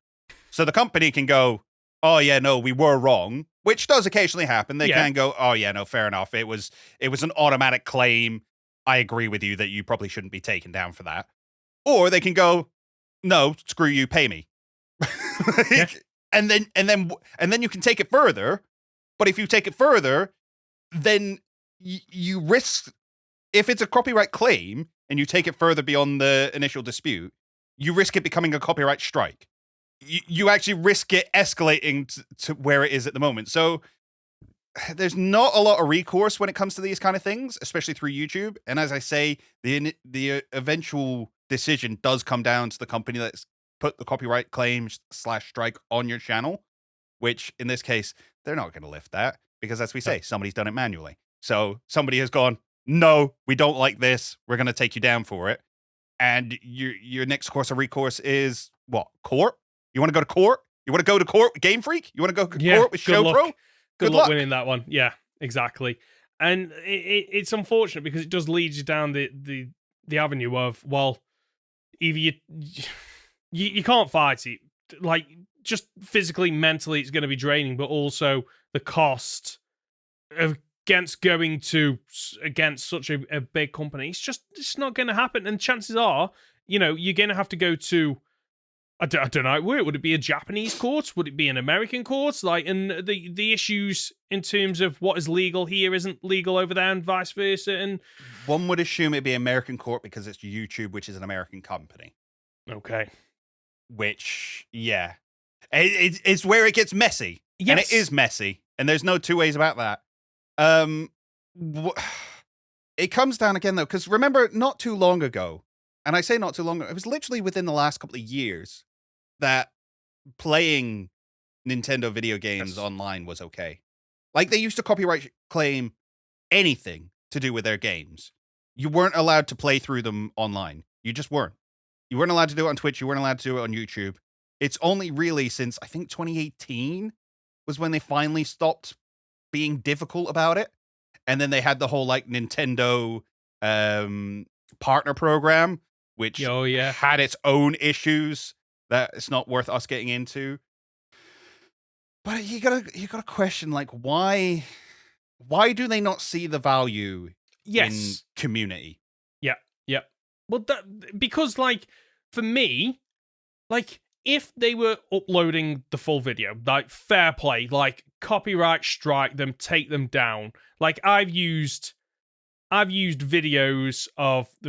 So the company can go, oh, yeah, no, we were wrong, which does occasionally happen. They can go, oh, yeah, no, fair enough. It was an automatic claim. I agree with you that you probably shouldn't be taken down for that. Or they can go, no, screw you, pay me. And then you can take it further. But if you take it further, then you risk, if it's a copyright claim and you take it further beyond the initial dispute, you risk it becoming a copyright strike. You actually risk it escalating to where it is at the moment. So there's not a lot of recourse when it comes to these kind of things, especially through YouTube. And as I say, the eventual decision does come down to the company that's put the copyright claim / strike on your channel, which in this case, they're not going to lift that because, as we say, somebody's done it manually. So somebody has gone, no, we don't like this. We're going to take you down for it. And your next course of recourse is what? Court? You want to go to court? You want to go to court with Game Freak? You want to go to court with ShowPro? Good luck winning that one. Yeah, exactly. And it's unfortunate because it does lead you down the avenue of, well, either you can't fight it. Like, just physically, mentally, it's going to be draining, but also the cost against going against such a big company, it's not going to happen. And chances are, you know, you're going to have to go to, I don't know, would it be a Japanese court? Would it be an American court? Like, and the issues in terms of what is legal here isn't legal over there, and vice versa. And one would assume it'd be American court because it's YouTube, which is an American company. Okay. Which, yeah, it's where it gets messy. Yes. And it is messy, and there's no two ways about that. It comes down again, though, because remember, not too long ago, and I say not too long ago, it was literally within the last couple of years that playing Nintendo video games Yes. online was okay. Like, they used to copyright claim anything to do with their games. You weren't allowed to play through them online. You just weren't. You weren't allowed to do it on Twitch. You weren't allowed to do it on YouTube. It's only really since, I think, 2018 was when they finally stopped being difficult about it. And then they had the whole, like, Nintendo partner program, which had its own issues that it's not worth us getting into. But you gotta question, like, why do they not see the value in community? Yeah. Well, because, like, for me, like, if they were uploading the full video, like, fair play, like, copyright strike them, take them down. Like, I've used videos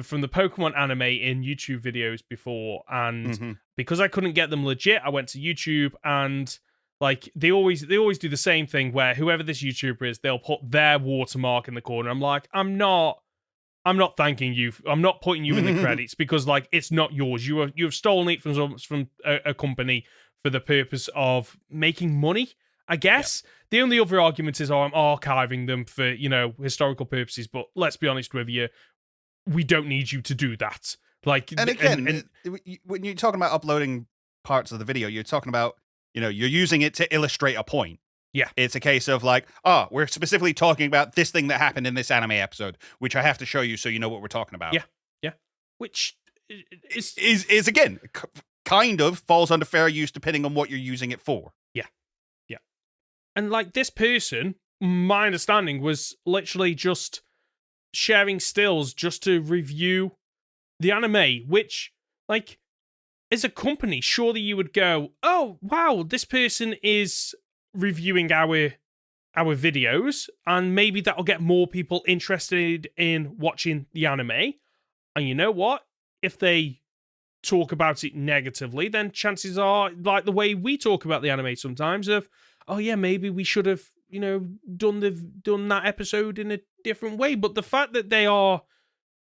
from the Pokemon anime in YouTube videos before, and because I couldn't get them legit, I went to YouTube, and like they always do the same thing where whoever this YouTuber is, they'll put their watermark in the corner. I'm like, I'm not thanking you. I'm not putting you in the credits because, like, it's not yours. You have stolen it from a company for the purpose of making money, I guess. Yep. The only other argument is, I'm archiving them for, historical purposes. But let's be honest with you, we don't need you to do that. Like, and again, when you're talking about uploading parts of the video, you're talking about, you're using it to illustrate a point. Yeah. It's a case of like, we're specifically talking about this thing that happened in this anime episode, which I have to show you so you know what we're talking about. Yeah. Which is again, kind of falls under fair use depending on what you're using it for. Yeah. And like this person, my understanding was literally just sharing stills just to review the anime, which, like, as a company, surely you would go, oh, wow, this person is reviewing our videos, and maybe that'll get more people interested in watching the anime. And you know what? If they talk about it negatively, then chances are, like the way we talk about the anime sometimes, of, oh yeah, maybe we should have, done that episode in a different way. But the fact that they are,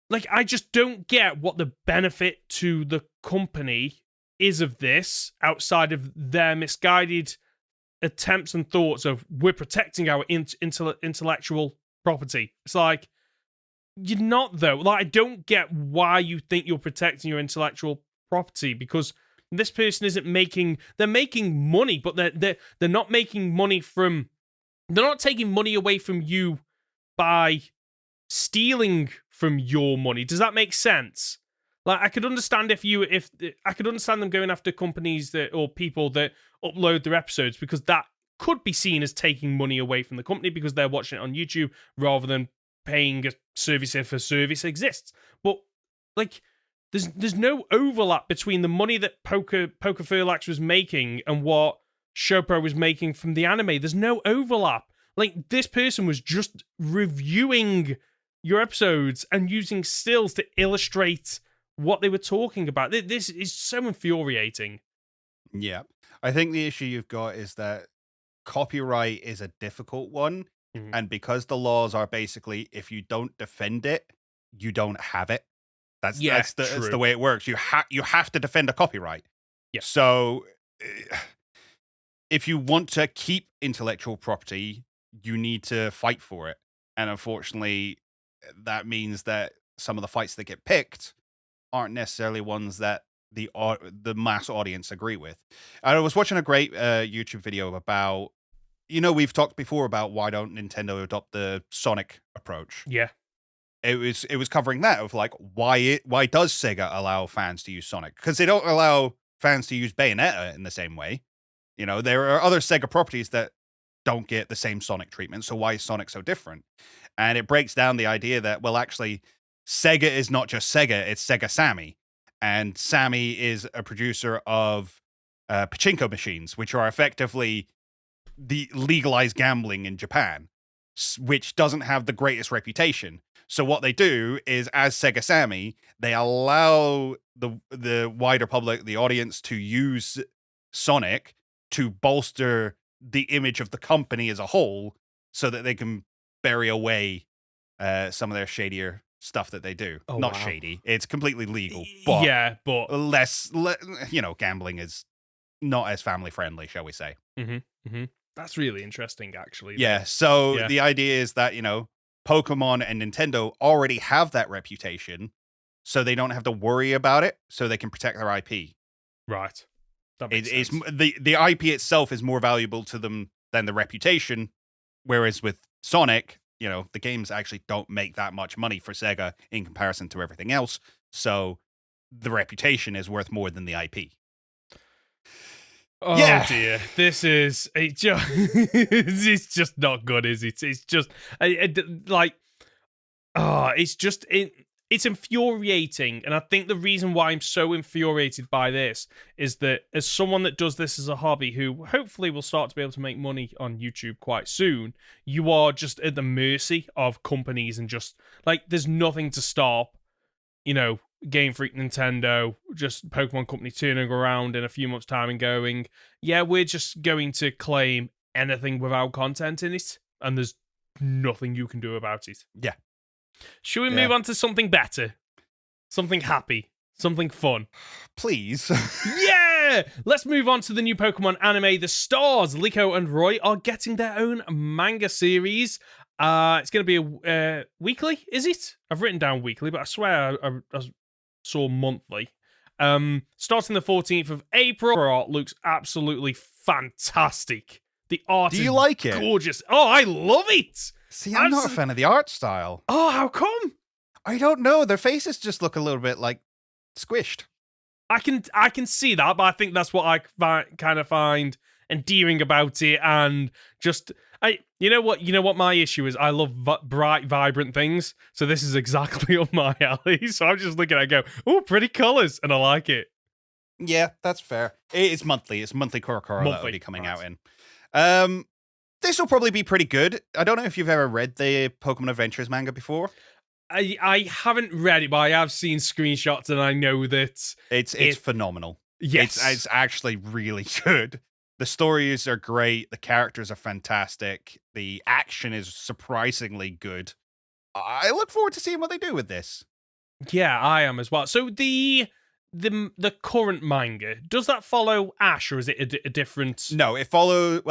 like, I just don't get what the benefit to the company is of this, outside of their misguided attempts and thoughts of, we're protecting our intellectual property. It's like, you're not, though. Like, I don't get why you think you're protecting your intellectual property, because this person isn't making... They're making money, but they're not making money from... They're not taking money away from you by stealing from your money. Does that make sense? Like, I could understand I could understand them going after companies or people that upload their episodes, because that could be seen as taking money away from the company because they're watching it on YouTube rather than paying a service if a service exists. But, like, there's no overlap between the money that Poker Furlax was making and what Showpro was making from the anime. There's no overlap. Like, this person was just reviewing your episodes and using stills to illustrate what they were talking about. This is so infuriating. Yeah. I think the issue you've got is that copyright is a difficult one. Mm-hmm. And because the laws are basically, if you don't defend it, you don't have it. That's the way it works. You have to defend a copyright. Yeah. So if you want to keep intellectual property, you need to fight for it. And unfortunately, that means that some of the fights that get picked aren't necessarily ones that the mass audience agree with. I was watching a great YouTube video about, we've talked before about why don't Nintendo adopt the Sonic approach. Yeah. It was covering that of like, why does Sega allow fans to use Sonic? Because they don't allow fans to use Bayonetta in the same way. There are other Sega properties that don't get the same Sonic treatment. So why is Sonic so different? And it breaks down the idea that, well, actually, Sega is not just Sega, it's Sega Sammy. And Sammy is a producer of pachinko machines, which are effectively the legalized gambling in Japan, which doesn't have the greatest reputation. So what they do is, as Sega Sammy, they allow the wider public, the audience, to use Sonic to bolster the image of the company as a whole, so that they can bury away some of their shadier stuff that they do. Oh, Not wow. shady. It's completely legal. But yeah, but less, gambling is not as family friendly, shall we say. That's really interesting, actually. Yeah, so the idea is that, Pokemon and Nintendo already have that reputation, so they don't have to worry about it, so they can protect their IP. Right. That makes sense. The IP itself is more valuable to them than the reputation, whereas with Sonic, the games actually don't make that much money for Sega in comparison to everything else, so the reputation is worth more than the IP. Oh dear, it's just not good, is it? It's just it's infuriating, and I think the reason why I'm so infuriated by this is that as someone that does this as a hobby, who hopefully will start to be able to make money on YouTube quite soon, you are just at the mercy of companies, and just there's nothing to stop, Game Freak, Nintendo, just Pokemon Company turning around in a few months' time and going, yeah, we're just going to claim anything without content in it, and there's nothing you can do about it. Yeah. Should we move on to something better? Something happy? Something fun? Please. Yeah! Let's move on to the new Pokemon anime. The stars, Liko and Roy, are getting their own manga series. It's going to be a weekly, is it? I've written down weekly, but I swear I saw monthly. Starting the 14th of April. The art looks absolutely fantastic. The art Do you like it? Gorgeous. Oh, I love it. See, I'm not a fan of the art style. Oh, how come? I don't know. Their faces just look a little bit squished. I can see that, but I think that's what I kind of find endearing about it, and just you know what my issue is. I love bright, vibrant things, so this is exactly up my alley. So I'm just looking at it and go, oh, pretty colors, and I like it. Yeah, that's fair. It's monthly. It's monthly Korokoro that will be coming out in. This will probably be pretty good. I don't know if you've ever read the Pokemon Adventures manga before. I haven't read it, but I have seen screenshots, and I know that it's phenomenal. Yes, it's actually really good. The stories are great. The characters are fantastic. The action is surprisingly good. I look forward to seeing what they do with this. Yeah, I am as well. So the current manga, does that follow Ash, or is it a different? No, it follows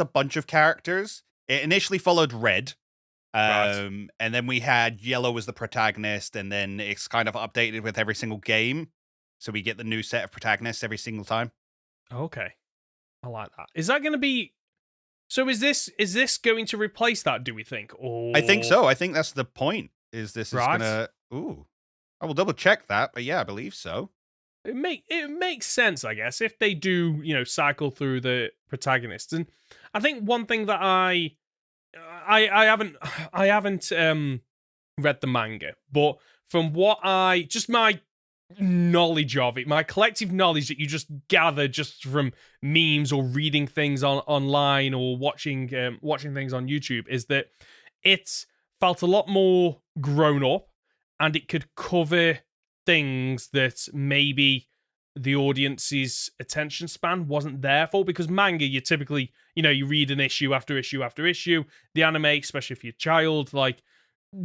a bunch of characters. It initially followed Red. And then we had Yellow as the protagonist, and then it's kind of updated with every single game. So we get the new set of protagonists every single time. Okay. I like that. Is that going to be... So is this going to replace that, do we think? Or... I think so. I think that's the point. Is right. Going to... Ooh. I will double check that, but yeah, I believe so. It makes sense, I guess, if they do, cycle through the protagonists. And I think one thing that I haven't read the manga, but from what my knowledge of it, my collective knowledge that you just gather just from memes or reading things online or watching things on YouTube, is that it felt a lot more grown up, and it could cover things that maybe the audience's attention span wasn't there for, because manga, you typically, you read an issue after issue after issue. The anime, especially if you're a child,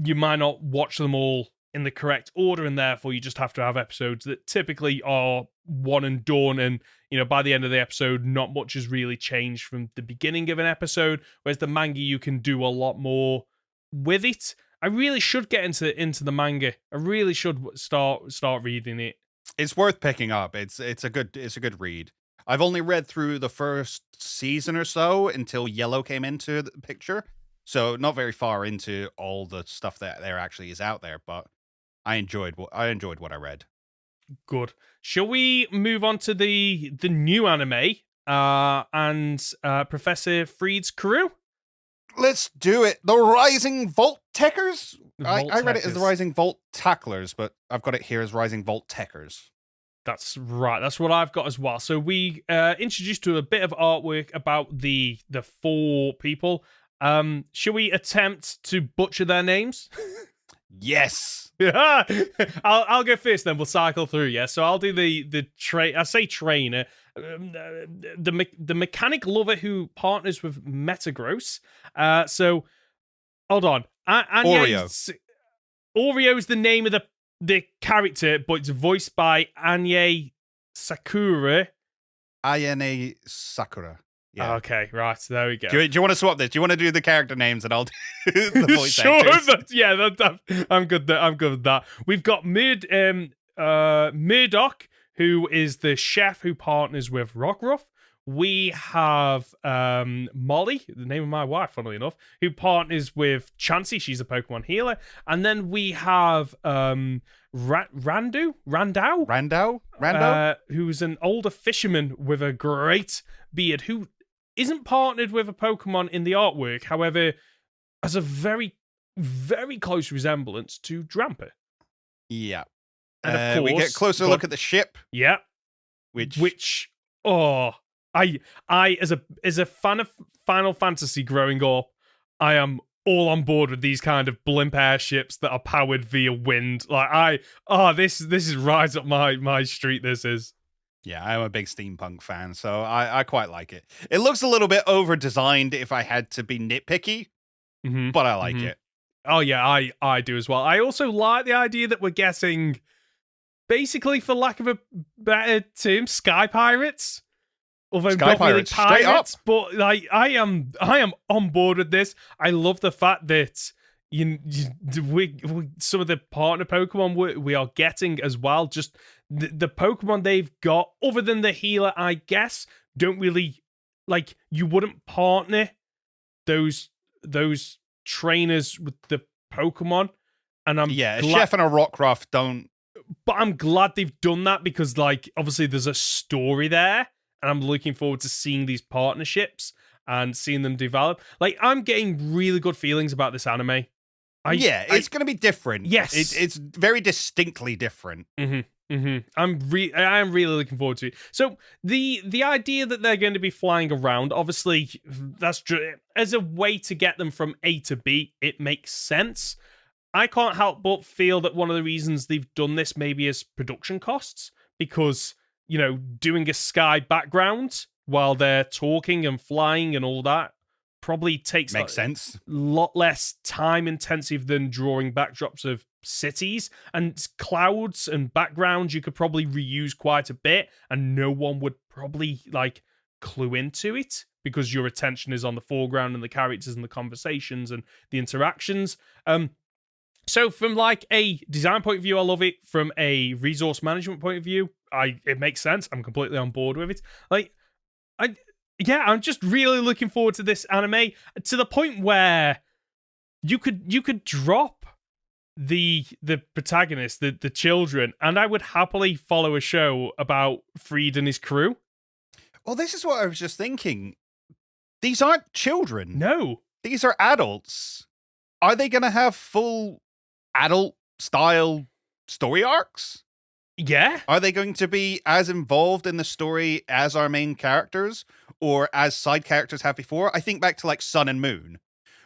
you might not watch them all in the correct order, and therefore you just have to have episodes that typically are one and done, and by the end of the episode not much has really changed from the beginning of an episode, whereas the manga, you can do a lot more with it. I really should get into the manga. I really should start reading it. It's worth picking up. It's a good read. I've only read through the first season or so until Yellow came into the picture, so not very far into all the stuff that there actually is out there, but I enjoyed what I read. Good. Shall we move on to the new anime and Professor Freed's crew? Let's do it. The Rising Voltekers? I read it as the Rising Voltacklers, but I've got it here as Rising Voltekers. That's right. That's what I've got as well. So we introduced to a bit of artwork about the four people. Shall we attempt to butcher their names? Yes. I'll go first, then we'll cycle through. Yeah. So I'll do the trainer, the mechanic lover who partners with Metagross. So hold on. Oreo. Oreo's the name of the character, but it's voiced by Anya Sakura. Ayane Sakura. Yeah. Okay, right. There we go. Do you want to swap this? Do you want to do the character names and I'll do the voice Sure. actors? I'm good. I'm good with that. We've got Murdoch, who is the chef who partners with Rockruff. We have Molly, the name of my wife, funnily enough, who partners with Chansey. She's a Pokemon healer. And then we have Randau, who's an older fisherman with a great beard, who isn't partnered with a Pokemon in the artwork, however, has a very, very close resemblance to Drampa. Yeah. And of course, we get a closer look at the ship. Yeah. Which I as a fan of Final Fantasy growing up, I am all on board with these kind of blimp airships that are powered via wind. Like this is right up my street. This is. Yeah, I'm a big steampunk fan, so I quite like it. It looks a little bit over-designed if I had to be nitpicky, but I like it. Oh, yeah, I do as well. I also like the idea that we're getting, basically, for lack of a better term, sky pirates. Although Sky not really pirates, straight up. but like I am on board with this. I love the fact that we some of the partner Pokemon we are getting as well. Just the Pokemon they've got, other than the healer, I guess, don't really like. You wouldn't partner those trainers with the Pokemon, and a chef and a Rockruff don't. But I'm glad they've done that because, like, obviously there's a story there, and I'm looking forward to seeing these partnerships and seeing them develop. Like, I'm getting really good feelings about this anime. It's going to be different. Yes, it's very distinctly different. I am really looking forward to it. So the idea that they're going to be flying around, obviously, that's as a way to get them from A to B. It makes sense. I can't help but feel that one of the reasons they've done this maybe is production costs, because doing a sky background while they're talking and flying and all that probably takes sense. A lot less time intensive than drawing backdrops of cities, and clouds and backgrounds you could probably reuse quite a bit and no one would probably clue into it because your attention is on the foreground and the characters and the conversations and the interactions. So from a design point of view, I love it. From a resource management point of view, it makes sense. I'm completely on board with it. I'm just really looking forward to this anime to the point where you could drop the protagonist, the children, and I would happily follow a show about Freed and his crew. Well, this is what I was just thinking. These aren't children. No. These are adults. Are they going to have full adult style story arcs? Yeah. Are they going to be as involved in the story as our main characters or as side characters have before? I think back to Sun and Moon,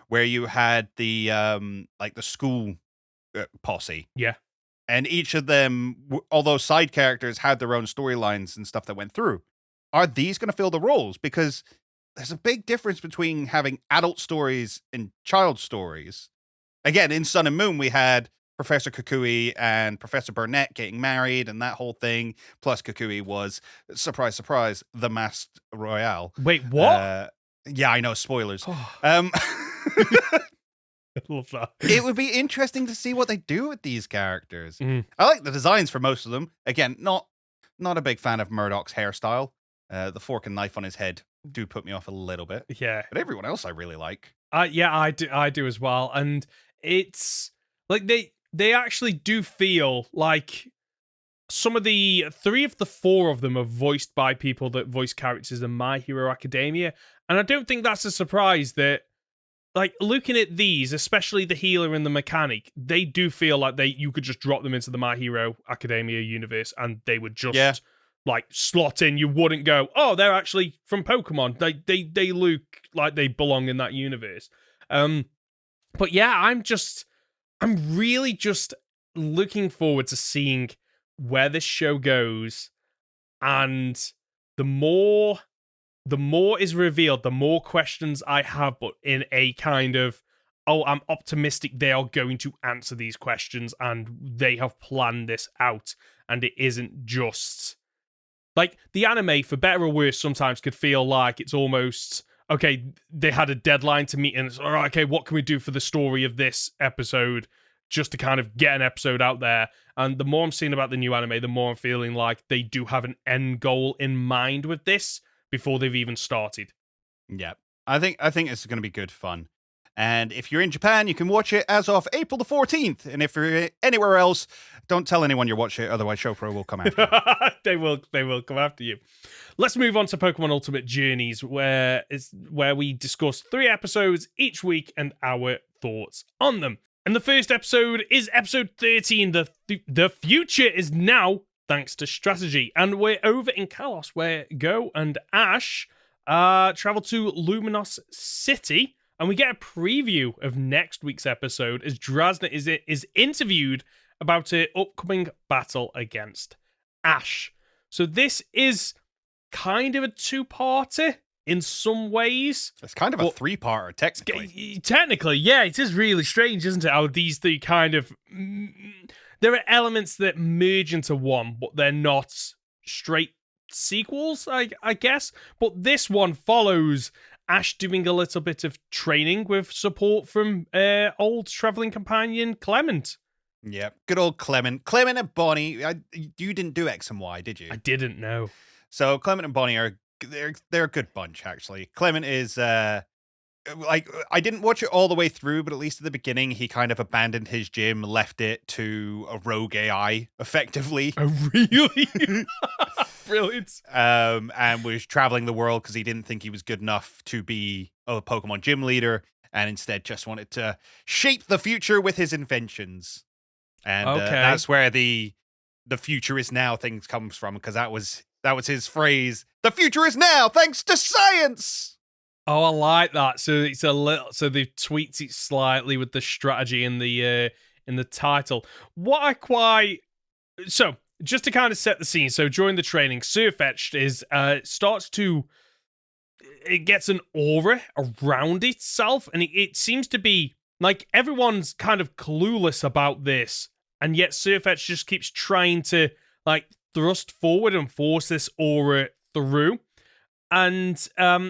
where you had the the school posse. Yeah. And each of them, although side characters, had their own storylines and stuff that went through. Are these going to fill the roles? Because there's a big difference between having adult stories and child stories. Again, in Sun and Moon, we had Professor Kukui and Professor Burnett getting married and that whole thing. Plus, Kukui was, surprise, surprise, the Masked Royale. Wait, what? Yeah, I know, spoilers. I love that. It would be interesting to see what they do with these characters. I like the designs for most of them. Again, not a big fan of Murdoch's hairstyle. The fork and knife on his head do put me off a little bit. Yeah. But everyone else I really like. Yeah, I do as well. And it's like they actually do feel like some of the 3 of the 4 of them are voiced by people that voice characters in My Hero Academia. And I don't think that's a surprise that, looking at these, especially the healer and the mechanic, they do feel like you could just drop them into the My Hero Academia universe and they would just slot in. You wouldn't go, oh, they're actually from Pokemon. They look like they belong in that universe. But yeah, I'm really just looking forward to seeing where this show goes, and the more is revealed, the more questions I have, but in a kind of, I'm optimistic they are going to answer these questions and they have planned this out and it isn't just like the anime, for better or worse, sometimes could feel like it's almost okay. They had a deadline to meet, and it's all right. Okay, what can we do for the story of this episode, just to kind of get an episode out there? And the more I'm seeing about the new anime, the more I'm feeling like they do have an end goal in mind with this before they've even started. Yeah, I think it's going to be good fun. And if you're in Japan, you can watch it as of April the 14th. And if you're anywhere else, don't tell anyone you're watching it, otherwise Showpro will come after you. They will come after you. Let's move on to Pokemon Ultimate Journeys, where we discuss 3 episodes each week and our thoughts on them. And the first episode is episode 13. The future is now, thanks to strategy. And we're over in Kalos, where Go and Ash travel to Luminos City. And we get a preview of next week's episode as Drasna is interviewed about her upcoming battle against Ash. So this is kind of a 2-parter in some ways. It's kind of a 3-parter, technically. Technically, yeah. It is really strange, isn't it? How these 3 kind of... There are elements that merge into one, but they're not straight sequels, I guess. But this one follows Ash doing a little bit of training with support from old traveling companion Clement. Yeah, good old Clement. Clement and Bonnie. You didn't do X and Y, did you? I didn't know. So Clement and Bonnie they're a good bunch, actually. Clement is like, I didn't watch it all the way through, but at least at the beginning, he kind of abandoned his gym, left it to a rogue AI, effectively. Oh, really? Brilliant. And was traveling the world because he didn't think he was good enough to be a Pokemon gym leader, and instead just wanted to shape the future with his inventions. And that's where the future is now things comes from, because that was his phrase. The future is now, thanks to science. Oh, I like that. So it's a little. So they've tweaked it slightly with the strategy in the title. So just to kind of set the scene. So during the training, Sirfetch'd it gets an aura around itself, and it seems to be like everyone's kind of clueless about this, and yet Sirfetch'd just keeps trying to like thrust forward and force this aura through. And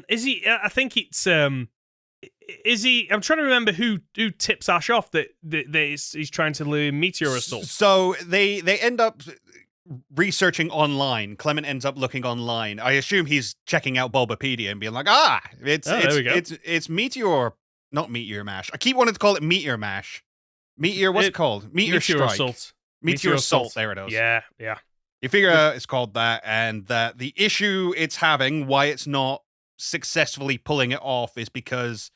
is he? I think it's is he? I'm trying to remember who tips Ash off that he's trying to learn Meteor Assault. So they end up researching online. Clement ends up looking online. I assume he's checking out Bulbapedia and being like, it's Meteor, not Meteor Mash. I keep wanting to call it Meteor Mash. What's it called? Meteor Strike. Assault. Meteor Assault. There it is. Yeah. You figure out it's called that, and that the issue it's having, why it's not successfully pulling it off, is because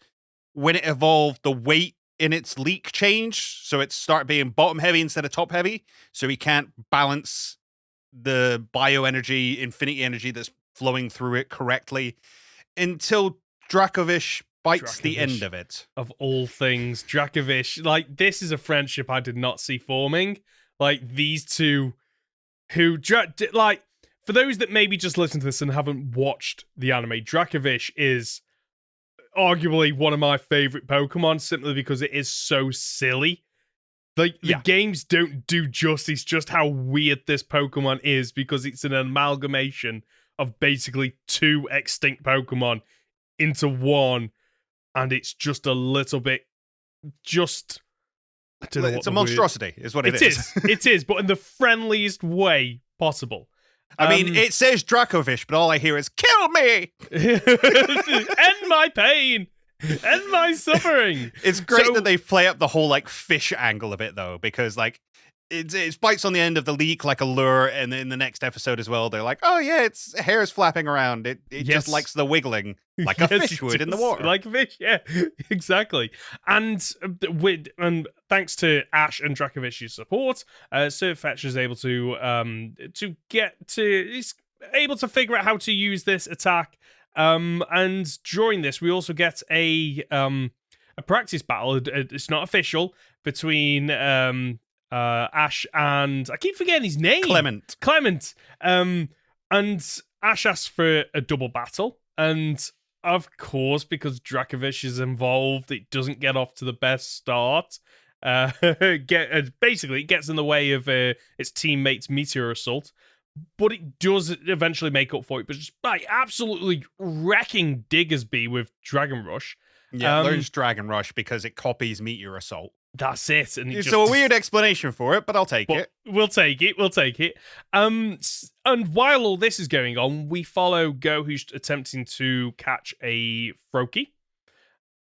when it evolved, the weight in its leak changed, so it started being bottom heavy instead of top heavy, so he can't balance the bioenergy, infinity energy that's flowing through it correctly until Dracovish bites the end of it. Of all things, Dracovish, like, this is a friendship I did not see forming. Like, these two... who, like, for those that maybe just listen to this and haven't watched the anime, Dracovish is arguably one of my favorite Pokemon, simply because it is so silly. Like, the games don't do justice just how weird this Pokemon is, because it's an amalgamation of basically 2 extinct Pokemon into one, and it's just a little bit I don't know. It's a monstrosity, is what it is. It is, but in the friendliest way possible. I mean, it says Dracovish, but all I hear is, kill me! End my pain! End my suffering! It's great that they play up the whole, like, fish angle of it, though, because, like, it bites on the end of the leak like a lure, and in the next episode as well, they're like, oh yeah, its hair's flapping around. It just likes the wiggling, like a fish would in the water. Like a fish, yeah, exactly. And thanks to Ash and Dracovish's support, Sirfetch'd is able he's able to figure out how to use this attack. And during this, we also get a practice battle. It's not official, between Ash and I keep forgetting his name. Clement. And Ash asks for a double battle, and of course, because Dracovish is involved, it doesn't get off to the best start. Basically, it gets in the way of its teammate's Meteor Assault. but it does eventually make up for it. But just by absolutely wrecking Diggersby with Dragon Rush. Yeah, learns Dragon Rush because it copies Meteor Assault. That's it. And it's a weird explanation for it, but I'll take it. We'll take it. And while all this is going on, we follow Go, who's attempting to catch a Froakie,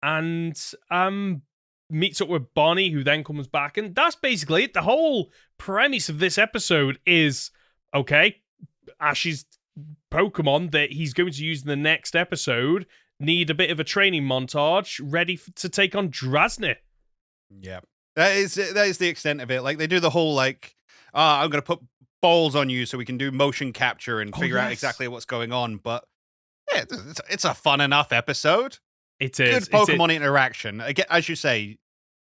and meets up with Bonnie, who then comes back, and that's basically it. The whole premise of this episode is, okay, Ash's Pokemon that he's going to use in the next episode need a bit of a training montage, ready to take on Draznir. Yeah, that is the extent of it. Like, they do the whole, like, I'm going to put balls on you so we can do motion capture and figure out exactly what's going on. But yeah, it's a fun enough episode. It is. Good Pokemon interaction. Again, as you say,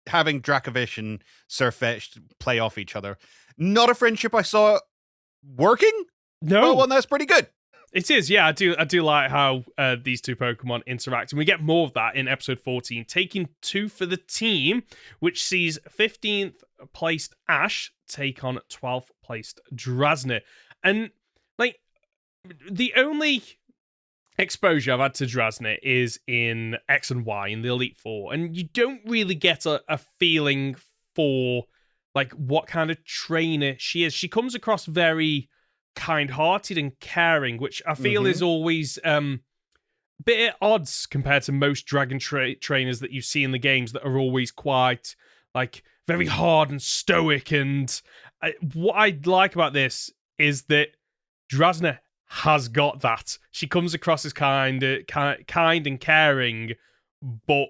having Dracovish and Sirfetch'd play off each other. Not a friendship I saw working. No. But one that's pretty good. It is, yeah. I do like how these two Pokemon interact, and we get more of that in episode 14. Taking 2 for the team, which sees 15th placed Ash take on 12th placed Draznir. And, like, the only exposure I've had to Draznir is in X and Y, in the Elite Four, and you don't really get a feeling for, like, what kind of trainer she is. She comes across very kind-hearted and caring, which I feel is always a bit at odds compared to most dragon trainers that you see in the games that are always quite, like, very hard and stoic. And what I like about this is that Draznir has got that. She comes across as kind and caring, but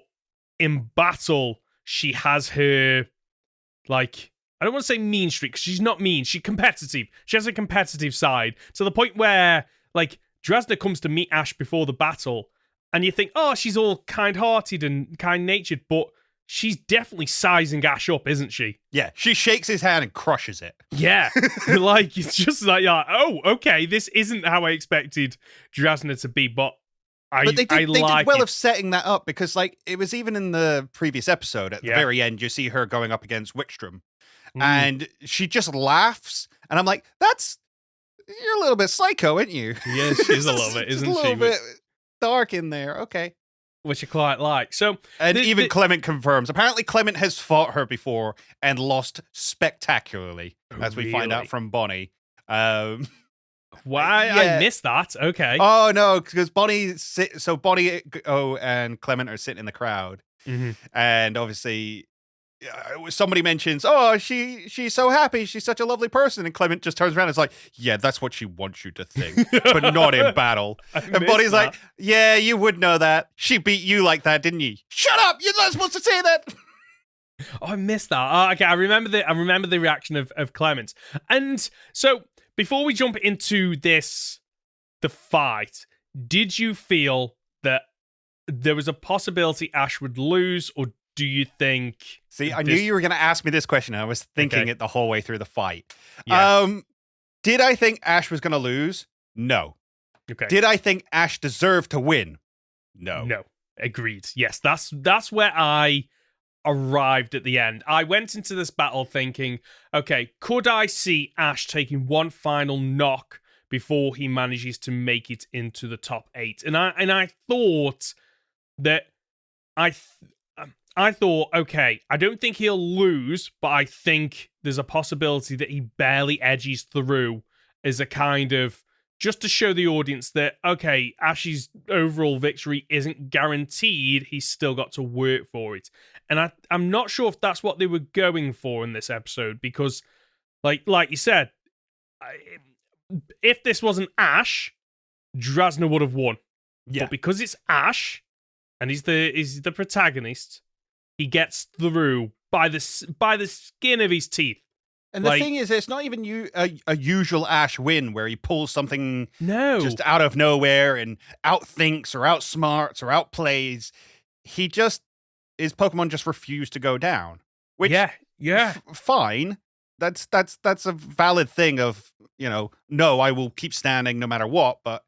in battle, she has her, like, I don't want to say mean streak, because she's not mean. She's competitive. She has a competitive side, to the point where, like, Draznir comes to meet Ash before the battle, and you think, oh, she's all kind-hearted and kind-natured, but she's definitely sizing Ash up, isn't she? Yeah, she shakes his hand and crushes it. Yeah, like, it's just like, oh, okay, this isn't how I expected Draznir to be, but they did well of setting that up, because, like, it was even in the previous episode, at the very end, you see her going up against Wickstrom, and she just laughs, and I'm like, you're a little bit psycho, aren't you? Yeah, she's a little bit, isn't she? A little bit dark in there, okay. Which I quite like. So, and even Clement confirms. Apparently, Clement has fought her before and lost spectacularly, as we find out from Bonnie. Why? I missed that. Okay. Oh no, because Bonnie and Clement are sitting in the crowd, and obviously somebody mentions, "Oh, she's so happy. She's such a lovely person," and Clement just turns around and is like, "Yeah, that's what she wants you to think, but not in battle." And Bonnie's like, "Yeah, you would know that. She beat you like that, didn't you? Shut up! You're not supposed to say that." Oh, I missed that. Oh, okay, I remember the reaction of Clement. And so, before we jump into the fight, did you feel that there was a possibility Ash would lose, or do you think... See, I knew you were going to ask me this question. I was thinking it the whole way through the fight. Yeah. Did I think Ash was going to lose? No. Okay. Did I think Ash deserved to win? No. No. Agreed. Yes, that's where I arrived at the end. I went into this battle thinking, okay, could I see Ash taking one final knock before he manages to make it into the top 8? And I thought that I thought, okay, I don't think he'll lose, but I think there's a possibility that he barely edges through as a kind of, just to show the audience that, okay, Ash's overall victory isn't guaranteed, he's still got to work for it. And I'm not sure if that's what they were going for in this episode, because, like you said, if this wasn't Ash, Draznir would have won. Yeah. But because it's Ash, and he's the protagonist, he gets through by the skin of his teeth. And the thing is, it's not even a usual Ash win where he pulls something just out of nowhere and outthinks or outsmarts or outplays. His Pokemon just refuse to go down. Which, fine. That's a valid thing of, no, I will keep standing no matter what, but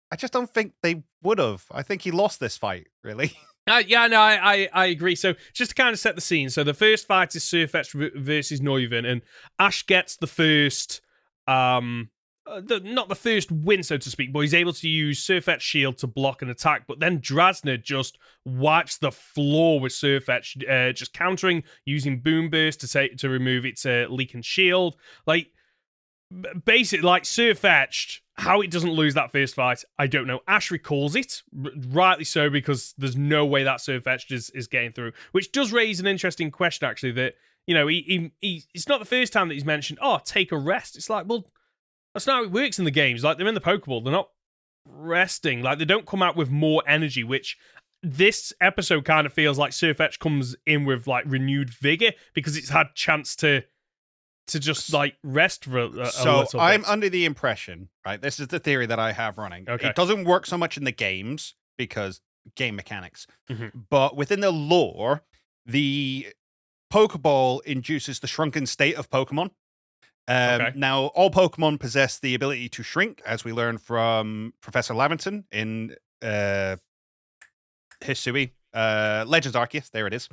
I just don't think they would have. I think he lost this fight, really. I agree. So just to kind of set the scene. So the first fight is Sirfetch'd versus Neuven, and Ash gets the first not the first win, so to speak, but he's able to use Surfetch Shield to block an attack. But then Drasna just wipes the floor with Surfetch, just countering, using Boom Burst to remove its leak and shield. Like, basically, like Surfetched, how it doesn't lose that first fight, I don't know. Ash recalls it, rightly so, because there's no way that Surfetched is getting through, which does raise an interesting question, actually, that, you know, it's not the first time that he's mentioned, take a rest. It's like, well, that's not how it works in the games. Like, they're in the Pokeball. They're not resting. Like, they don't come out with more energy, which this episode kind of feels like Surfetch comes in with, like, renewed vigor because it's had chance to just, like, rest for a little bit. I'm under the impression, right, this is the theory that I have running. Okay. It doesn't work so much in the games because game mechanics. Mm-hmm. But within the lore, the Pokeball induces the shrunken state of Pokemon. Now, all Pokemon possess the ability to shrink, as we learned from Professor Laventon in Hisui. Legends Arceus, there it is.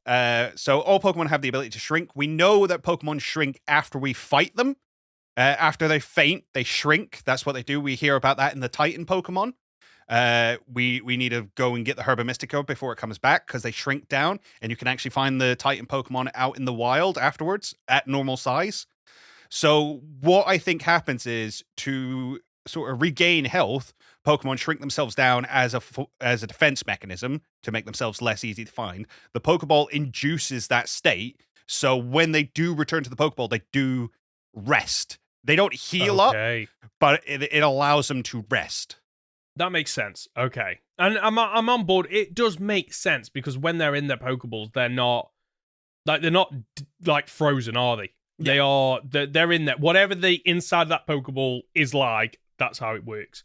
So all Pokemon have the ability to shrink. We know that Pokemon shrink after we fight them. After they faint, they shrink. That's what they do. We hear about that in the Titan Pokemon. We need to go and get the Herba Mystica before it comes back because they shrink down, and you can actually find the Titan Pokemon out in the wild afterwards at normal size. So what I think happens is, to sort of regain health, Pokemon shrink themselves down as a defense mechanism to make themselves less easy to find. The Pokeball induces that state, so when they do return to the Pokeball, they do rest. They don't heal up, but it allows them to rest. That makes sense. Okay. And I'm on board. It does make sense because when they're in their Pokeballs, they're not frozen, are they? Yeah. They're in there. Whatever the inside of that Pokeball is like, that's how it works.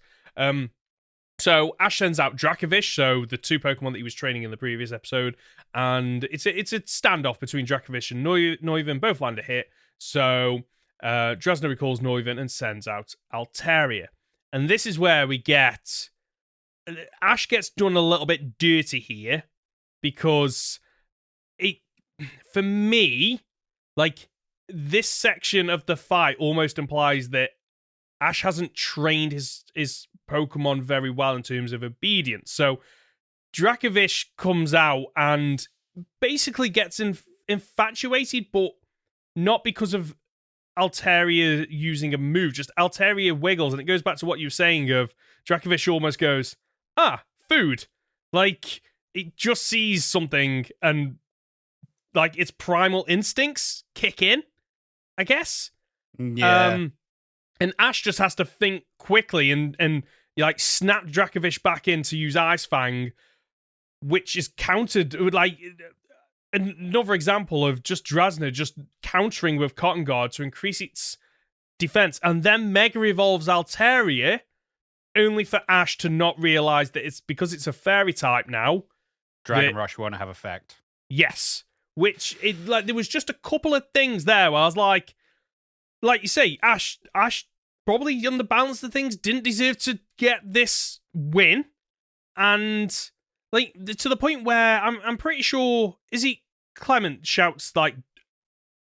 So Ash sends out Dracovish, so the two Pokemon that he was training in the previous episode, and it's a standoff between Dracovish and Noivern. Both land a hit. So Drasna recalls Noivern and sends out Altaria. And this is where we get... Ash gets done a little bit dirty here, because for me, like, this section of the fight almost implies that Ash hasn't trained his Pokemon very well in terms of obedience. So Dracovish comes out and basically gets infatuated, but not because of Altaria using a move. Just Altaria wiggles, and it goes back to what you were saying of Dracovish almost goes, food. Like, it just sees something and, like, its primal instincts kick in, I guess. Yeah. And Ash just has to think quickly and like snap Dracovish back in to use Ice Fang, which is countered with, like, another example of just Drasna just countering with Cotton Guard to increase its defense, and then Mega Evolves Altaria, only for Ash to not realize that it's because it's a fairy type now. Dragon Rush won't have effect. Yes. Which, there was just a couple of things there where I was like you say, Ash probably on the balance of things didn't deserve to get this win, and like to the point where I'm pretty sure, is it Clement shouts like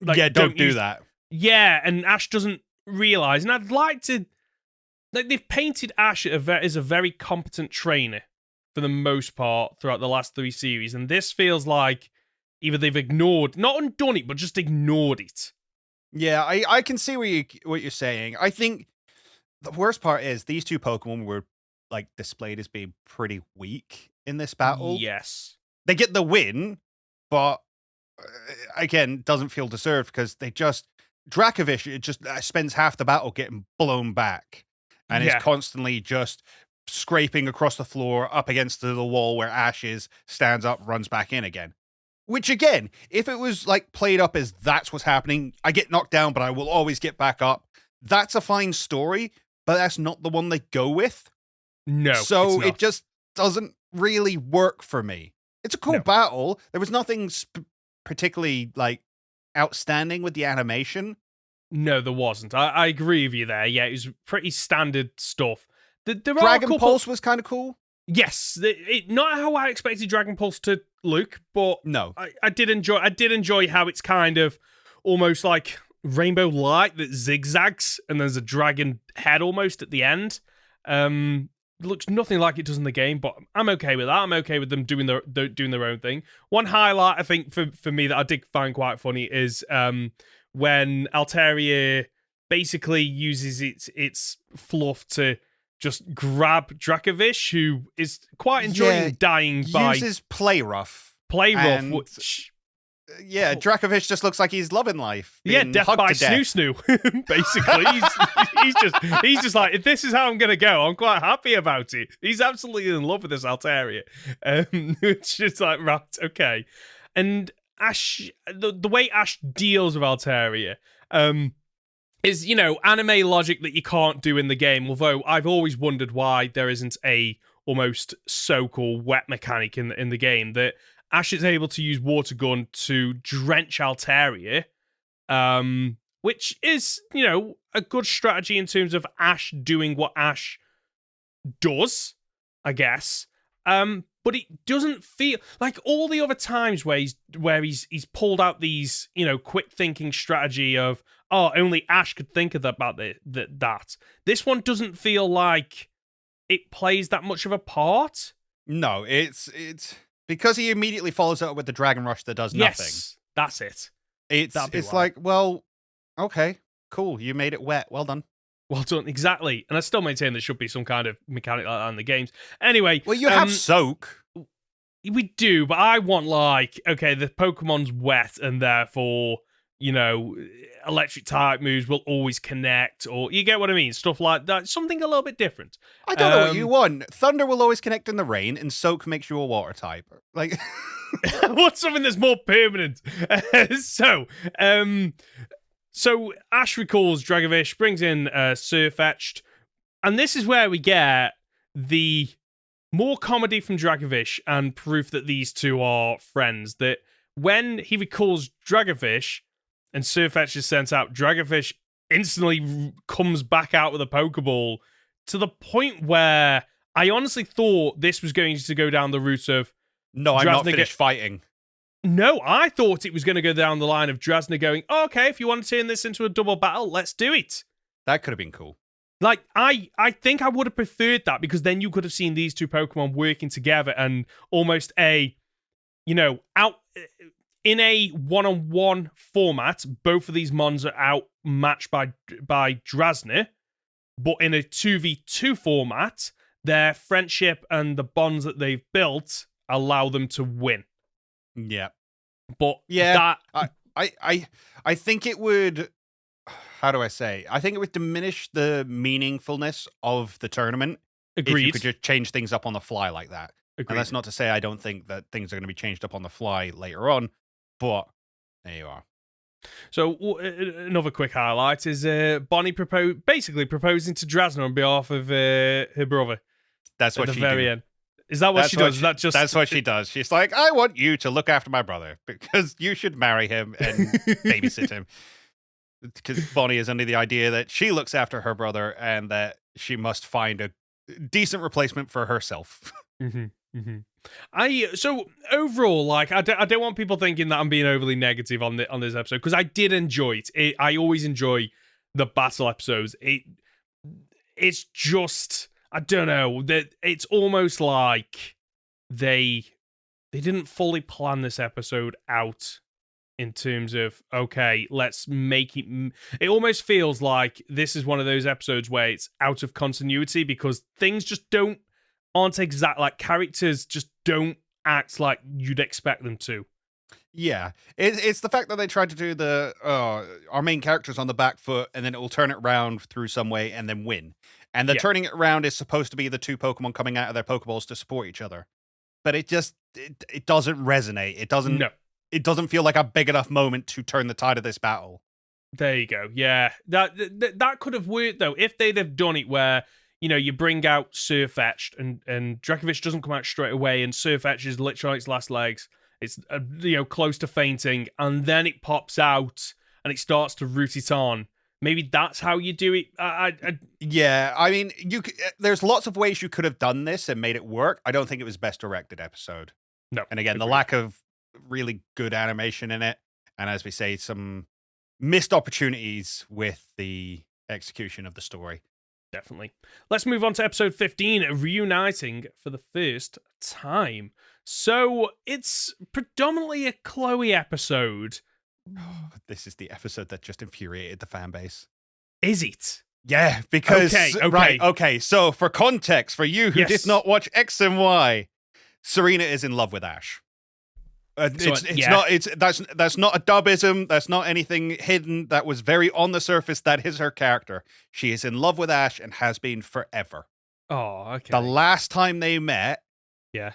yeah, don't do that. Yeah, and Ash doesn't realize, and I'd like to, like, they've painted Ash as a very competent trainer for the most part throughout the last 3 series, and this feels like either they've not undone it, but just ignored it. Yeah, I can see what you're saying. I think the worst part is these two Pokemon were, like, displayed as being pretty weak in this battle. Yes. They get the win, but again, doesn't feel deserved because Dracovish just spends half the battle getting blown back and is constantly just scraping across the floor up against the wall where Ash is, stands up, runs back in again. Which, again, if it was, like, played up as that's what's happening, I get knocked down, but I will always get back up, that's a fine story, but that's not the one they go with. No. So it just doesn't really work for me. It's a cool battle. There was nothing particularly, like, outstanding with the animation. No, there wasn't. I agree with you there. Yeah, it was pretty standard stuff. Dragon Pulse was kind of cool. Yes, not how I expected Dragon Pulse to look, but no, I did enjoy how it's kind of almost like rainbow light that zigzags, and there's a dragon head almost at the end. Looks nothing like it does in the game, but I'm okay with that. I'm okay with them doing their own thing. One highlight I think for me that I did find quite funny is when Altaria basically uses its fluff to just grab Dracovish, who is quite enjoying dying by uses play rough, which Dracovish just looks like he's loving life. Death by snoo. Basically, he's just like, if this is how I'm gonna go, I'm quite happy about it. He's absolutely in love with this Altaria, which is like, right, okay. And Ash, the way Ash deals with Altaria, is, anime logic that you can't do in the game. Although I've always wondered why there isn't a almost soak or wet mechanic in the game that Ash is able to use water gun to drench Altaria, which is, a good strategy in terms of Ash doing what Ash does, I guess. But it doesn't feel like all the other times where he's pulled out these, quick thinking strategy of, oh, only Ash could think of about that. This one doesn't feel like it plays that much of a part. No, it's because he immediately follows it up with the Dragon Rush that does nothing. Yes, that's it. It's like, well, okay, cool. You made it wet. Well done. Well done, exactly. And I still maintain there should be some kind of mechanic like that in the games. Anyway. Well, you have soak. We do, but I want the Pokemon's wet and therefore, electric type moves will always connect, or you get what I mean? Stuff like that. Something a little bit different. I don't know what you want. Thunder will always connect in the rain, and soak makes you a water type. Like, I want something that's more permanent. So Ash recalls Dracovish, brings in Sirfetch'd, and this is where we get the more comedy from Dracovish and proof that these two are friends. That when he recalls Dracovish and Sirfetch'd is sent out, Dracovish instantly comes back out with a Pokeball to the point where I honestly thought this was going to go down the route of no, I'm not finished fighting. No, I thought it was going to go down the line of Drasna going, oh, okay, if you want to turn this into a double battle, let's do it. That could have been cool. Like, I think I would have preferred that, because then you could have seen these two Pokemon working together and almost out in a one-on-one format, both of these Mons are outmatched by Drasna, but in a 2v2 format, their friendship and the bonds that they've built allow them to win. Yeah. But I think it would, how do I say? I think it would diminish the meaningfulness of the tournament. Agreed. If you could just change things up on the fly like that. Agreed. And that's not to say I don't think that things are going to be changed up on the fly later on, but there you are. So another quick highlight is Bonnie basically proposing to Drasna on behalf of her brother. That's what at she the very do. end. Is that what she does? That's what she does. She's like, I want you to look after my brother because you should marry him and babysit him. Because Bonnie is under the idea that she looks after her brother and that she must find a decent replacement for herself. Mm-hmm, mm-hmm. So overall, I don't want people thinking that I'm being overly negative on this episode, because I did enjoy it. I always enjoy the battle episodes. It's just, I don't know, that it's almost like they didn't fully plan this episode out in terms of, okay, let's make it. It almost feels like this is one of those episodes where it's out of continuity because things just aren't exact. Like, characters just don't act like you'd expect them to. Yeah, it's the fact that they tried to do our main characters on the back foot, and then it will turn it around through some way and then win. And the turning it around is supposed to be the two Pokemon coming out of their Pokeballs to support each other, but it just it doesn't resonate. It doesn't. No. It doesn't feel like a big enough moment to turn the tide of this battle. There you go. Yeah, that could have worked though if they'd have done it where, you bring out Sirfetch'd and Dracovish doesn't come out straight away, and Sirfetch'd is literally on its last legs. It's close to fainting, and then it pops out and it starts to root it on. Maybe that's how you do it. Yeah, I mean, there's lots of ways you could have done this and made it work. I don't think it was best directed episode. No, and again, the lack of really good animation in it, and as we say, some missed opportunities with the execution of the story. Definitely. Let's move on to episode 15, reuniting for the first time. So it's predominantly a Chloe episode. This is the episode that just infuriated the fan base. Is it? Yeah, because okay. So for context, for you who did not watch X and Y, Serena is in love with Ash. That's not a dubism. That's not anything hidden. That was very on the surface. That is her character. She is in love with Ash and has been forever. Oh, okay. The last time they met,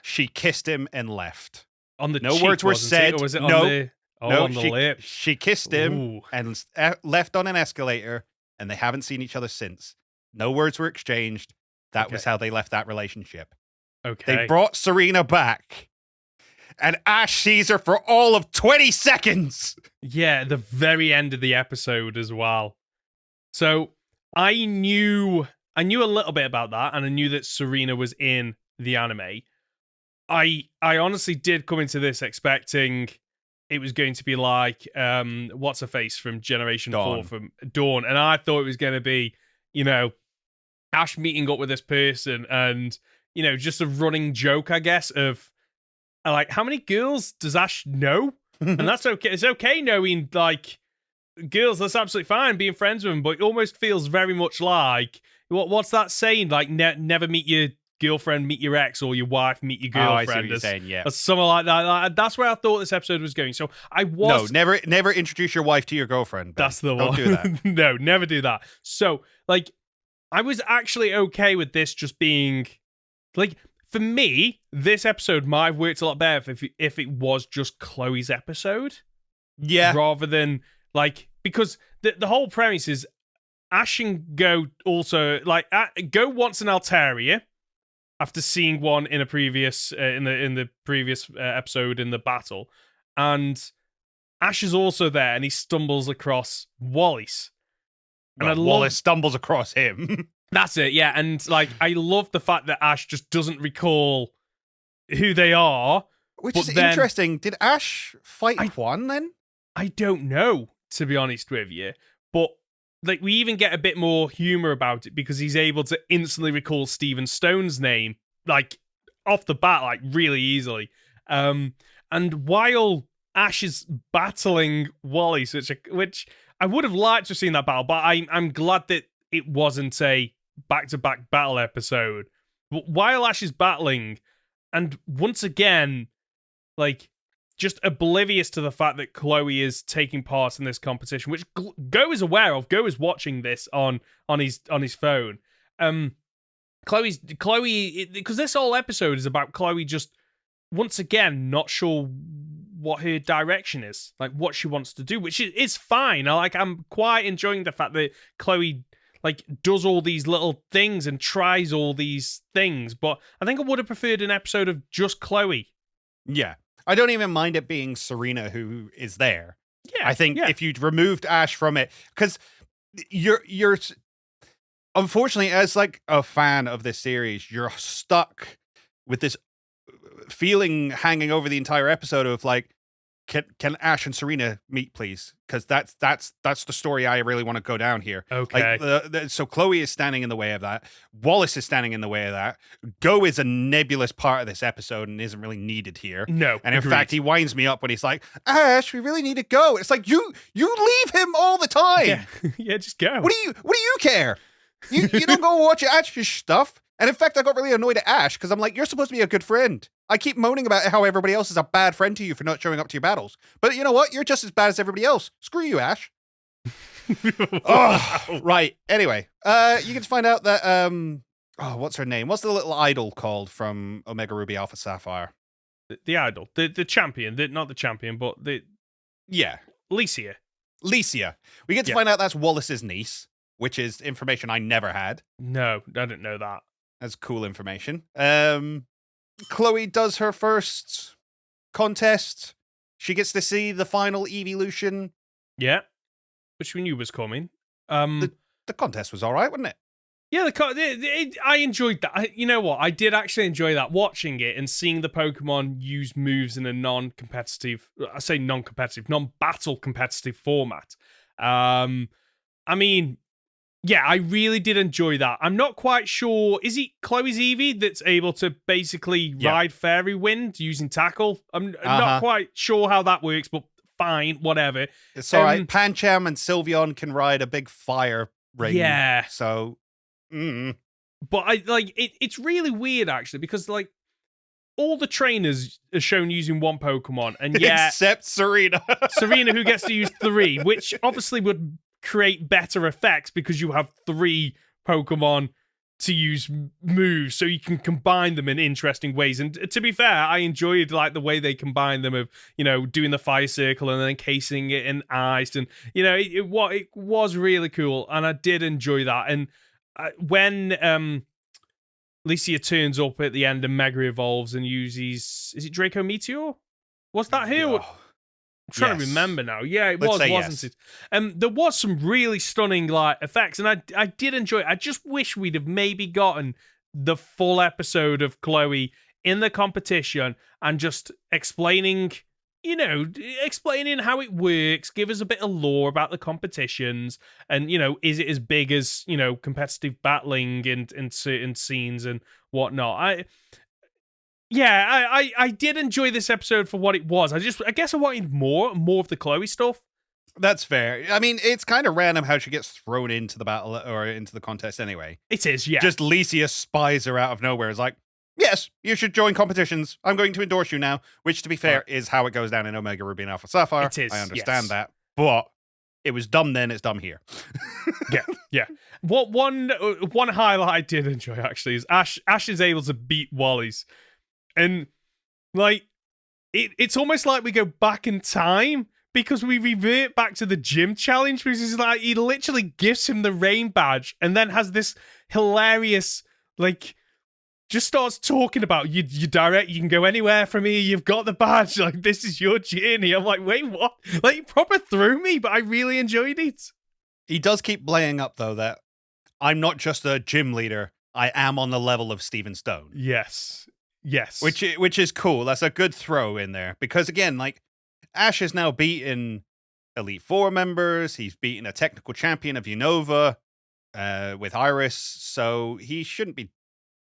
she kissed him and left. On the no cheek, words were said. Or was it no, on the lip? She kissed him and left on an escalator, and they haven't seen each other since. No words were exchanged. That was how they left that relationship. Okay. They brought Serena back. And Ash sees her for all of 20 seconds. Yeah, the very end of the episode as well. So I knew a little bit about that, and I knew that Serena was in the anime. I honestly did come into this expecting it was going to be like what's her face from Generation 4 from Dawn, and I thought it was going to be, Ash meeting up with this person, and just a running joke, I guess, of. Like, how many girls does Ash know? And that's okay. It's okay knowing, like, girls. That's absolutely fine being friends with them. But it almost feels very much like, what's that saying? Like, never meet your girlfriend, meet your ex, or your wife, meet your girlfriend. Oh, I see what you're saying, yeah. Or something like that. Like, that's where I thought this episode was going. So I was... No, never introduce your wife to your girlfriend. Ben. That's the one. Don't do that. No, never do that. So, like, I was actually okay with this just being, like... For me, this episode might have worked a lot better if it was just Chloe's episode. Yeah. Rather than, like, because the whole premise is Ash and Go also, like, Go wants an Altaria after seeing one in a previous, in the previous episode in the battle. And Ash is also there and he stumbles across Wallace. And Wallace stumbles across him. That's it, yeah. And, like, I love the fact that Ash just doesn't recall who they are. Which is interesting. Did Ash fight Juan then? I don't know, to be honest with you. But, like, we even get a bit more humor about it because he's able to instantly recall Stephen Stone's name, like, off the bat, like, really easily. And while Ash is battling Wallace, which I would have liked to have seen that battle, but I'm glad that it wasn't a back-to-back battle episode. But while Ash is battling, and once again, like, just oblivious to the fact that Chloe is taking part in this competition, which Go is aware of. Go is watching this on his phone. Chloe, because this whole episode is about Chloe just once again not sure what her direction is, like what she wants to do, which is fine. I'm quite enjoying the fact that Chloe, like, does all these little things and tries all these things, but I think I would have preferred an episode of just Chloe. Yeah. I don't even mind it being Serena who is there. Yeah. I think if you'd removed Ash from it, because you're unfortunately, as like a fan of this series, you're stuck with this feeling hanging over the entire episode of like, can Ash and Serena meet, please? Because that's the story I really want to go down here. Okay. Like, so Chloe is standing in the way of that. Wallace is standing in the way of that. Go is a nebulous part of this episode and isn't really needed here. No. And in fact, he winds me up when he's like, Ash, we really need to go. It's like, you leave him all the time. Yeah, yeah, just go. What do you care? You don't go watch Ash's stuff. And in fact, I got really annoyed at Ash because I'm like, you're supposed to be a good friend. I keep moaning about how everybody else is a bad friend to you for not showing up to your battles. But you know what? You're just as bad as everybody else. Screw you, Ash. Oh, right. Anyway, you get to find out that, what's her name? What's the little idol called from Omega Ruby Alpha Sapphire? The idol. The champion. Not the champion, but the... Yeah. Licia. We get to find out that's Wallace's niece, which is information I never had. No, I didn't know that. That's cool information. Chloe does her first contest. She gets to see the final evolution. Yeah, which we knew was coming. The contest was all right, wasn't it? Yeah, I enjoyed that. You know what? I did actually enjoy that, watching it and seeing the Pokemon use moves in a non-competitive, I say non-competitive, non-battle competitive format. I mean, yeah, I really did enjoy that. I'm not quite sure. Is it Chloe's Eevee that's able to basically ride Fairy Wind using Tackle? I'm not quite sure how that works, but fine, whatever. It's all right. Pancham and Sylveon can ride a big fire ring. Yeah. So, But it's really weird actually because like all the trainers are shown using one Pokemon, and except Serena. Serena, who gets to use 3, which obviously would create better effects because you have 3 Pokemon to use moves, so you can combine them in interesting ways. And to be fair, I enjoyed like the way they combined them of, you know, doing the fire circle and then encasing it in ice, and you know, it was really cool, and I did enjoy that. And when Licia turns up at the end and Mega evolves and uses, is it Draco Meteor? Was that her? I'm trying to remember now. Yeah, it was, wasn't it? There was some really stunning like effects, and I did enjoy it. I just wish we'd have maybe gotten the full episode of Chloe in the competition and just explaining, you know, explaining how it works, give us a bit of lore about the competitions, and, you know, is it as big as, you know, competitive battling in certain scenes and whatnot. I did enjoy this episode for what it was. I guess I wanted more of the Chloe stuff. That's fair. I mean, it's kind of random how she gets thrown into the battle or into the contest anyway. It is, yeah. Just Licia spies her out of nowhere. It's like, yes, you should join competitions. I'm going to endorse you now, which, to be fair, is how it goes down in Omega Ruby and Alpha Sapphire. It is, I understand that. But it was dumb then, it's dumb here. Yeah. What one highlight I did enjoy, actually, is Ash is able to beat Wally's. And, like, it's almost like we go back in time because we revert back to the gym challenge, which is like he literally gives him the rain badge and then has this hilarious, like, just starts talking about you direct, you can go anywhere from here, you've got the badge, like, this is your journey. I'm like, wait, what? Like, he proper threw me, but I really enjoyed it. He does keep playing up, though, that I'm not just a gym leader, I am on the level of Steven Stone. Yes. Which is cool. That's a good throw in there. Because, again, like, Ash has now beaten Elite Four members, he's beaten a technical champion of Unova with Iris, so he shouldn't be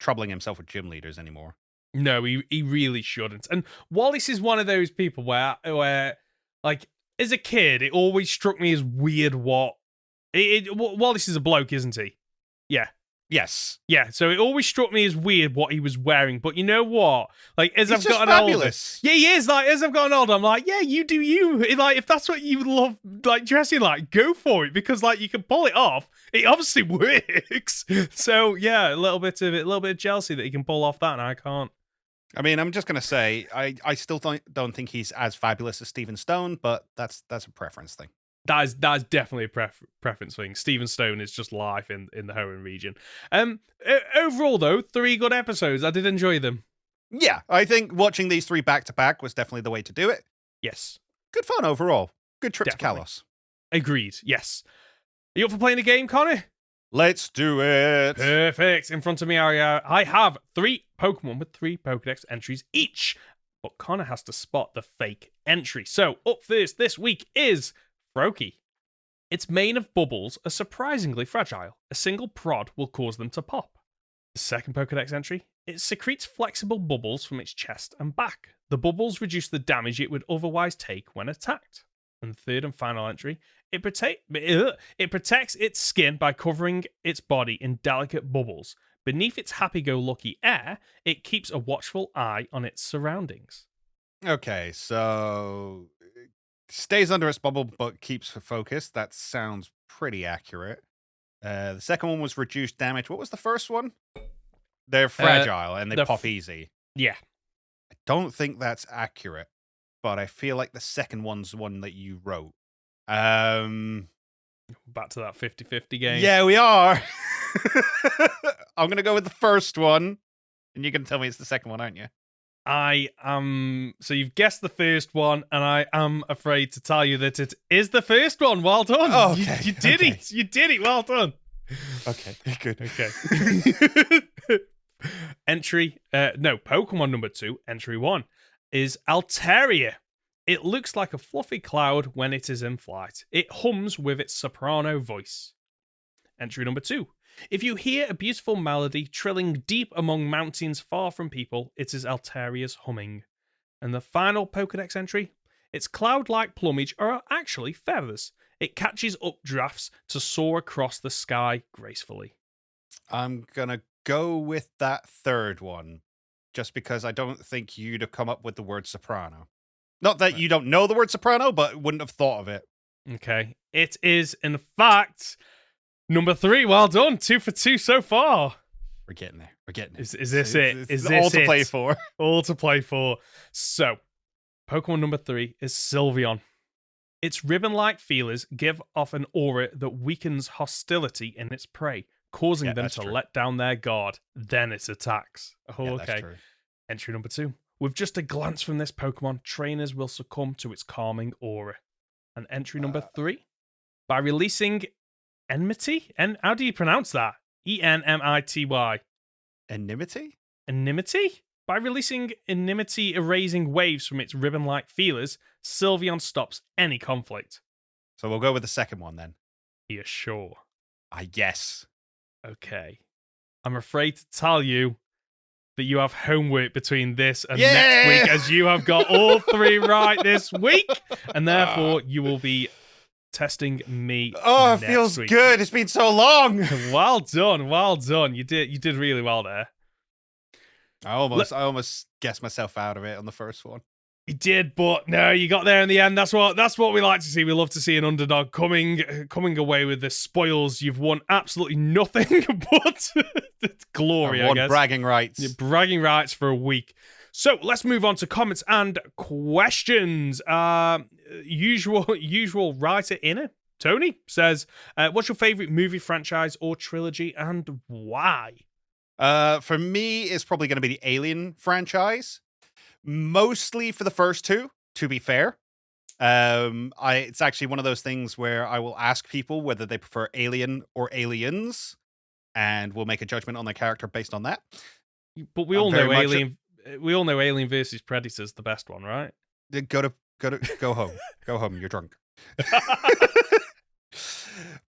troubling himself with gym leaders anymore. No, he really shouldn't. And Wallace is one of those people where like, as a kid, it always struck me as weird what... Wallace is a bloke, isn't he? Yeah. Yes. Yeah, so it always struck me as weird what he was wearing. But you know what? Like, as I've gotten fabulous. older... Yeah, he is. Like, as I've gotten older, I'm like, yeah, you do you. Like, if that's what you love, like, dressing like, go for it. Because, like, you can pull it off. It obviously works. So, yeah, a little bit of jealousy that he can pull off that, and I can't. I mean, I'm just going to say, I still don't think he's as fabulous as Steven Stone, but that's a preference thing. That is definitely a preference thing. Steven Stone is just life in the Hoenn region. Overall, though, 3 good episodes. I did enjoy them. Yeah, I think watching these 3 back-to-back was definitely the way to do it. Yes. Good fun overall. Good trip to Kalos. Agreed, yes. Are you up for playing a game, Conor? Let's do it. Perfect. In front of me, I have 3 Pokemon with 3 Pokedex entries each. But Conor has to spot the fake entry. So, up first this week is... Froakie. Its mane of bubbles are surprisingly fragile. A single prod will cause them to pop. The second Pokedex entry, it secretes flexible bubbles from its chest and back. The bubbles reduce the damage it would otherwise take when attacked. And third and final entry, it protects its skin by covering its body in delicate bubbles. Beneath its happy-go-lucky air, it keeps a watchful eye on its surroundings. Okay, so... stays under its bubble, but keeps focused. That sounds pretty accurate. The second one was reduced damage. What was the first one? They're fragile and they pop easy. Yeah. I don't think that's accurate, but I feel like the second one's the one that you wrote. Back to that 50-50 game. Yeah, we are. I'm going to go with the first one, and you're going to tell me it's the second one, aren't you? I am. So you've guessed the first one, and I am afraid to tell you that it is the first one. Well done. Oh, okay. You did it. You did it. Well done. Okay, good. Okay. Pokemon number 2, entry 1, is Altaria. It looks like a fluffy cloud when it is in flight. It hums with its soprano voice. Entry number 2. If you hear a beautiful melody trilling deep among mountains far from people, it is Alteria's humming. And the final Pokedex entry, its cloud-like plumage are actually feathers. It catches updrafts to soar across the sky gracefully. I'm going to go with that third one, just because I don't think you'd have come up with the word soprano. Not that you don't know the word soprano, but wouldn't have thought of it. Okay. It is, in fact, number 3. Well done. 2 for 2 so far. We're getting there. We're getting there. Is this it? Is all this to it? play for? All to play for. So, Pokemon number 3 is Sylveon. Its ribbon-like feelers give off an aura that weakens hostility in its prey, causing them to let down their guard. Then it attacks. Oh, okay. That's true. Entry number 2. With just a glance from this Pokemon, trainers will succumb to its calming aura. And entry number 3. By releasing Enmity? How do you pronounce that? Enmity. Enmity? Enmity? By releasing enmity-erasing waves from its ribbon-like feelers, Sylveon stops any conflict. So we'll go with the second one then. Are you sure? I guess. Okay. I'm afraid to tell you that you have homework between this and next week, as you have got all 3 right this week, and therefore you will be testing me. Oh, it feels good. It's been so long. Well done. Well done. You did really well there. I almost guessed myself out of it on the first one. You did, but no, you got there in the end. That's what we like to see. We love to see an underdog coming away with the spoils. You've won absolutely nothing but glory, I guess. Bragging rights. You're bragging rights for a week. So let's move on to comments and questions. Usual writer inner Tony says, "What's your favorite movie franchise or trilogy, and why?" For me, it's probably going to be the Alien franchise. Mostly for the first 2, to be fair. It's actually one of those things where I will ask people whether they prefer Alien or Aliens, and we'll make a judgment on their character based on that. But we all know Alien. We all know Alien versus Predator's the best one, right? Go home. Go home. You're drunk.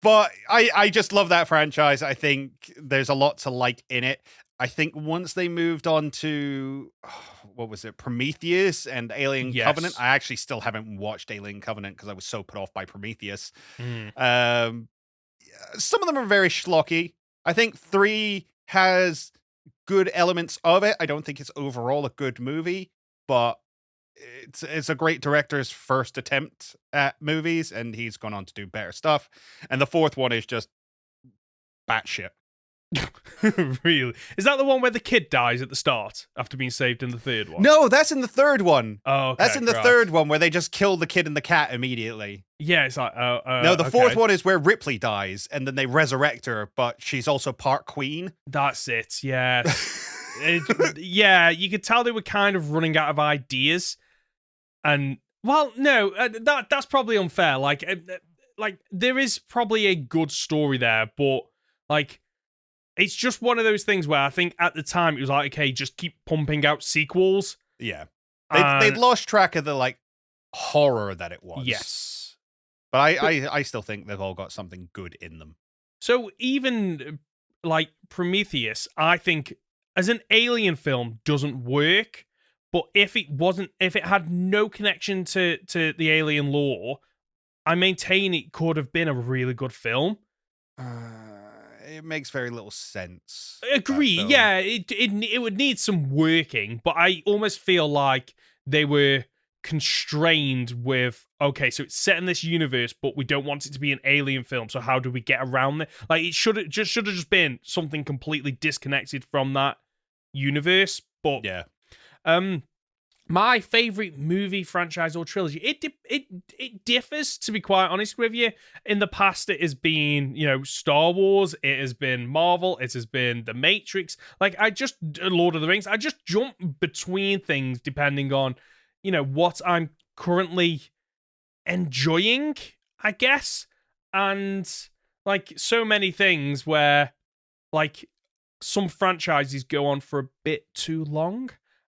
But I just love that franchise. I think there's a lot to like in it. I think once they moved on to, what was it, Prometheus and Alien Covenant. I actually still haven't watched Alien Covenant because I was so put off by Prometheus. Some of them are very schlocky. I think 3 has good elements of it. I don't think it's overall a good movie, but it's a great director's first attempt at movies, and he's gone on to do better stuff. And the 4th one is just batshit. Really? Is that the one where the kid dies at the start after being saved in the 3rd one? No, that's in the 3rd one. Oh, okay, that's in the 3rd one where they just kill the kid and the cat immediately. Yeah, it's like, no, the 4th one is where Ripley dies, and then they resurrect her, but she's also part queen. That's it, yeah. Yeah, you could tell they were kind of running out of ideas. And, well, no, that's probably unfair. Like, there is probably a good story there, but, like, it's just one of those things where I think at the time it was like, okay, just keep pumping out sequels. Yeah. They'd lost track of the, like, horror that it was. Yes. But I still think they've all got something good in them. So even, like, Prometheus, I think, as an Alien film, doesn't work. But if it had no connection to the Alien lore, I maintain it could have been a really good film. It makes very little sense. I agree. Yeah, it would need some working, but I almost feel like they were constrained with, okay, so it's set in this universe, but we don't want it to be an Alien film, so how do we get around it? Like, it should have just been something completely disconnected from that universe. But yeah. My favorite movie franchise or trilogy, it differs, to be quite honest with you. In the past, it has been, Star Wars, it has been Marvel, it has been The Matrix. Like, Lord of the Rings, I just jump between things depending on, what I'm currently enjoying, I guess. And, like, so many things where, like, some franchises go on for a bit too long.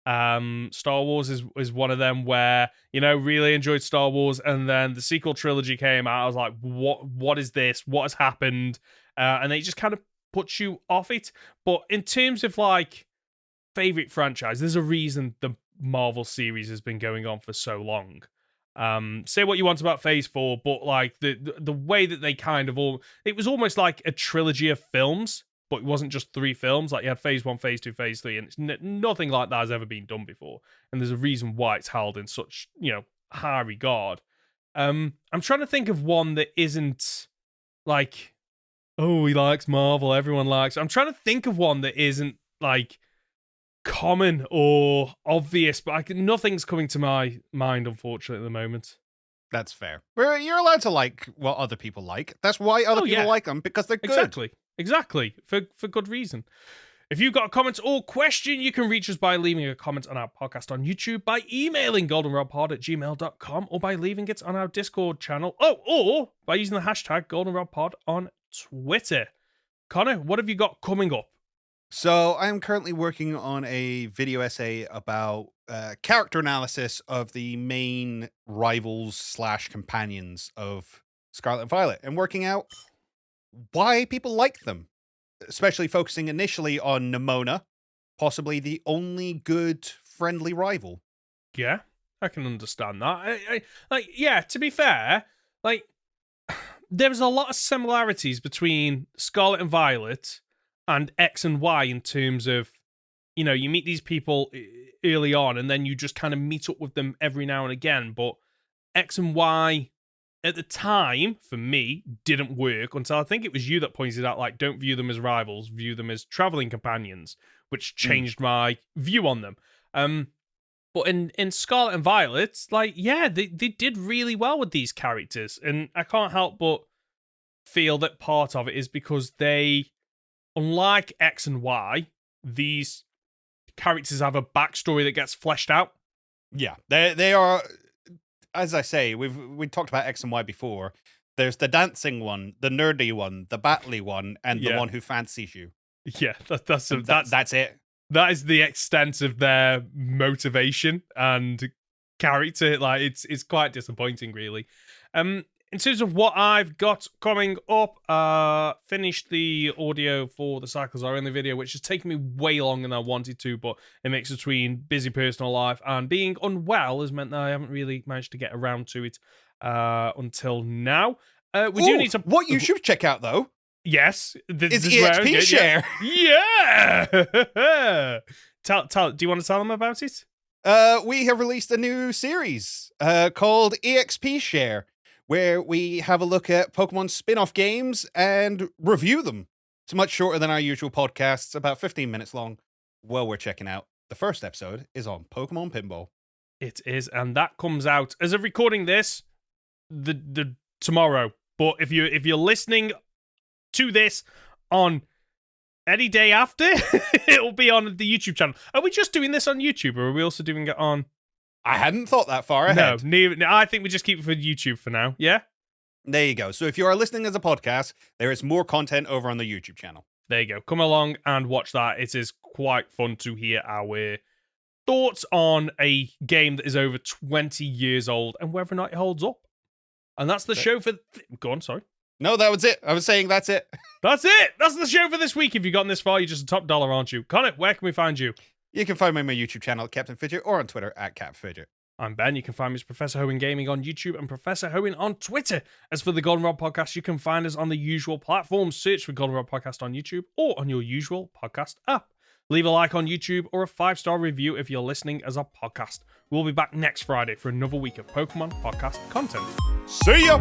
Star Wars is one of them where, really enjoyed Star Wars, and then the sequel trilogy came out. I was like, what is this? What has happened? And it just kind of puts you off it. But in terms of like favorite franchise, there's a reason the Marvel series has been going on for so long. Say what you want about Phase 4, but like the way that they kind of it was almost like a trilogy of films. But it wasn't just 3 films. Like, you had Phase 1, Phase 2, Phase 3, and it's nothing like that has ever been done before. And there's a reason why it's held in such, high regard. I'm trying to think of one that isn't like, oh, he likes Marvel, everyone likes. I'm trying to think of one that isn't like common or obvious, but nothing's coming to my mind, unfortunately, at the moment. That's fair. You're allowed to like what other people like. That's why other people like them, because they're good. Exactly. For good reason. If you've got a comment or question, you can reach us by leaving a comment on our podcast on YouTube, by emailing goldenrodpod@gmail.com, or by leaving it on our Discord channel. Or by using the hashtag goldenrodpod on Twitter. Connor, what have you got coming up? So I am currently working on a video essay about character analysis of the main rivals / companions of Scarlet and Violet, and working out why people like them, especially focusing initially on Nimona, possibly the only good friendly rival. Yeah, I can understand that. To be fair, like, there's a lot of similarities between Scarlet and Violet and X and Y in terms of, you meet these people early on and then you just kind of meet up with them every now and again. But X and Y, at the time, for me, didn't work until I think it was you that pointed out, like, don't view them as rivals, view them as traveling companions, which changed my view on them. But in Scarlet and Violet, like, yeah, they did really well with these characters. And I can't help but feel that part of it is because they, unlike X and Y, these characters have a backstory that gets fleshed out. Yeah, they are... As I say, we talked about X and Y before. There's the dancing one, the nerdy one, the battley one, and the one who fancies you. Yeah, that's it. That is the extent of their motivation and character. Like, it's quite disappointing, really. In terms of what I've got coming up, finished the audio for the Cycles Are in the video, which has taken me way longer than I wanted to, but a mix between busy personal life and being unwell has meant that I haven't really managed to get around to it until now. We do need to... What you should check out, though. Yes. Is EXP Share. Yeah! Do you want to tell them about it? We have released a new series called EXP Share, where we have a look at Pokemon spin-off games and review them. It's much shorter than our usual podcasts, about 15 minutes long. Well, we're checking out. The first episode is on Pokemon Pinball. It is, and that comes out, as of recording this, the tomorrow. But if you're listening to this on any day after, it'll be on the YouTube channel. Are we just doing this on YouTube, or are we also doing it on... I hadn't thought that far ahead. No, I think we just keep it for YouTube for now. Yeah? There you go. So if you are listening as a podcast, there is more content over on the YouTube channel. There you go. Come along and watch that. It is quite fun to hear our thoughts on a game that is over 20 years old and whether or not it holds up. And that's the show for... Go on, sorry. No, that was it. I was saying that's it. That's it. That's the show for this week. If you've gotten this far, you're just a top dollar, aren't you? Connor, where can we find you? You can find me on my YouTube channel, Captain Fidget, or on Twitter, @CapFidget. I'm Ben. You can find me as Professor Hoenn Gaming on YouTube and Professor Hoenn on Twitter. As for the Goldenrod Podcast, you can find us on the usual platforms. Search for Goldenrod Podcast on YouTube or on your usual podcast app. Leave a like on YouTube or a 5-star review if you're listening as a podcast. We'll be back next Friday for another week of Pokemon podcast content. See ya!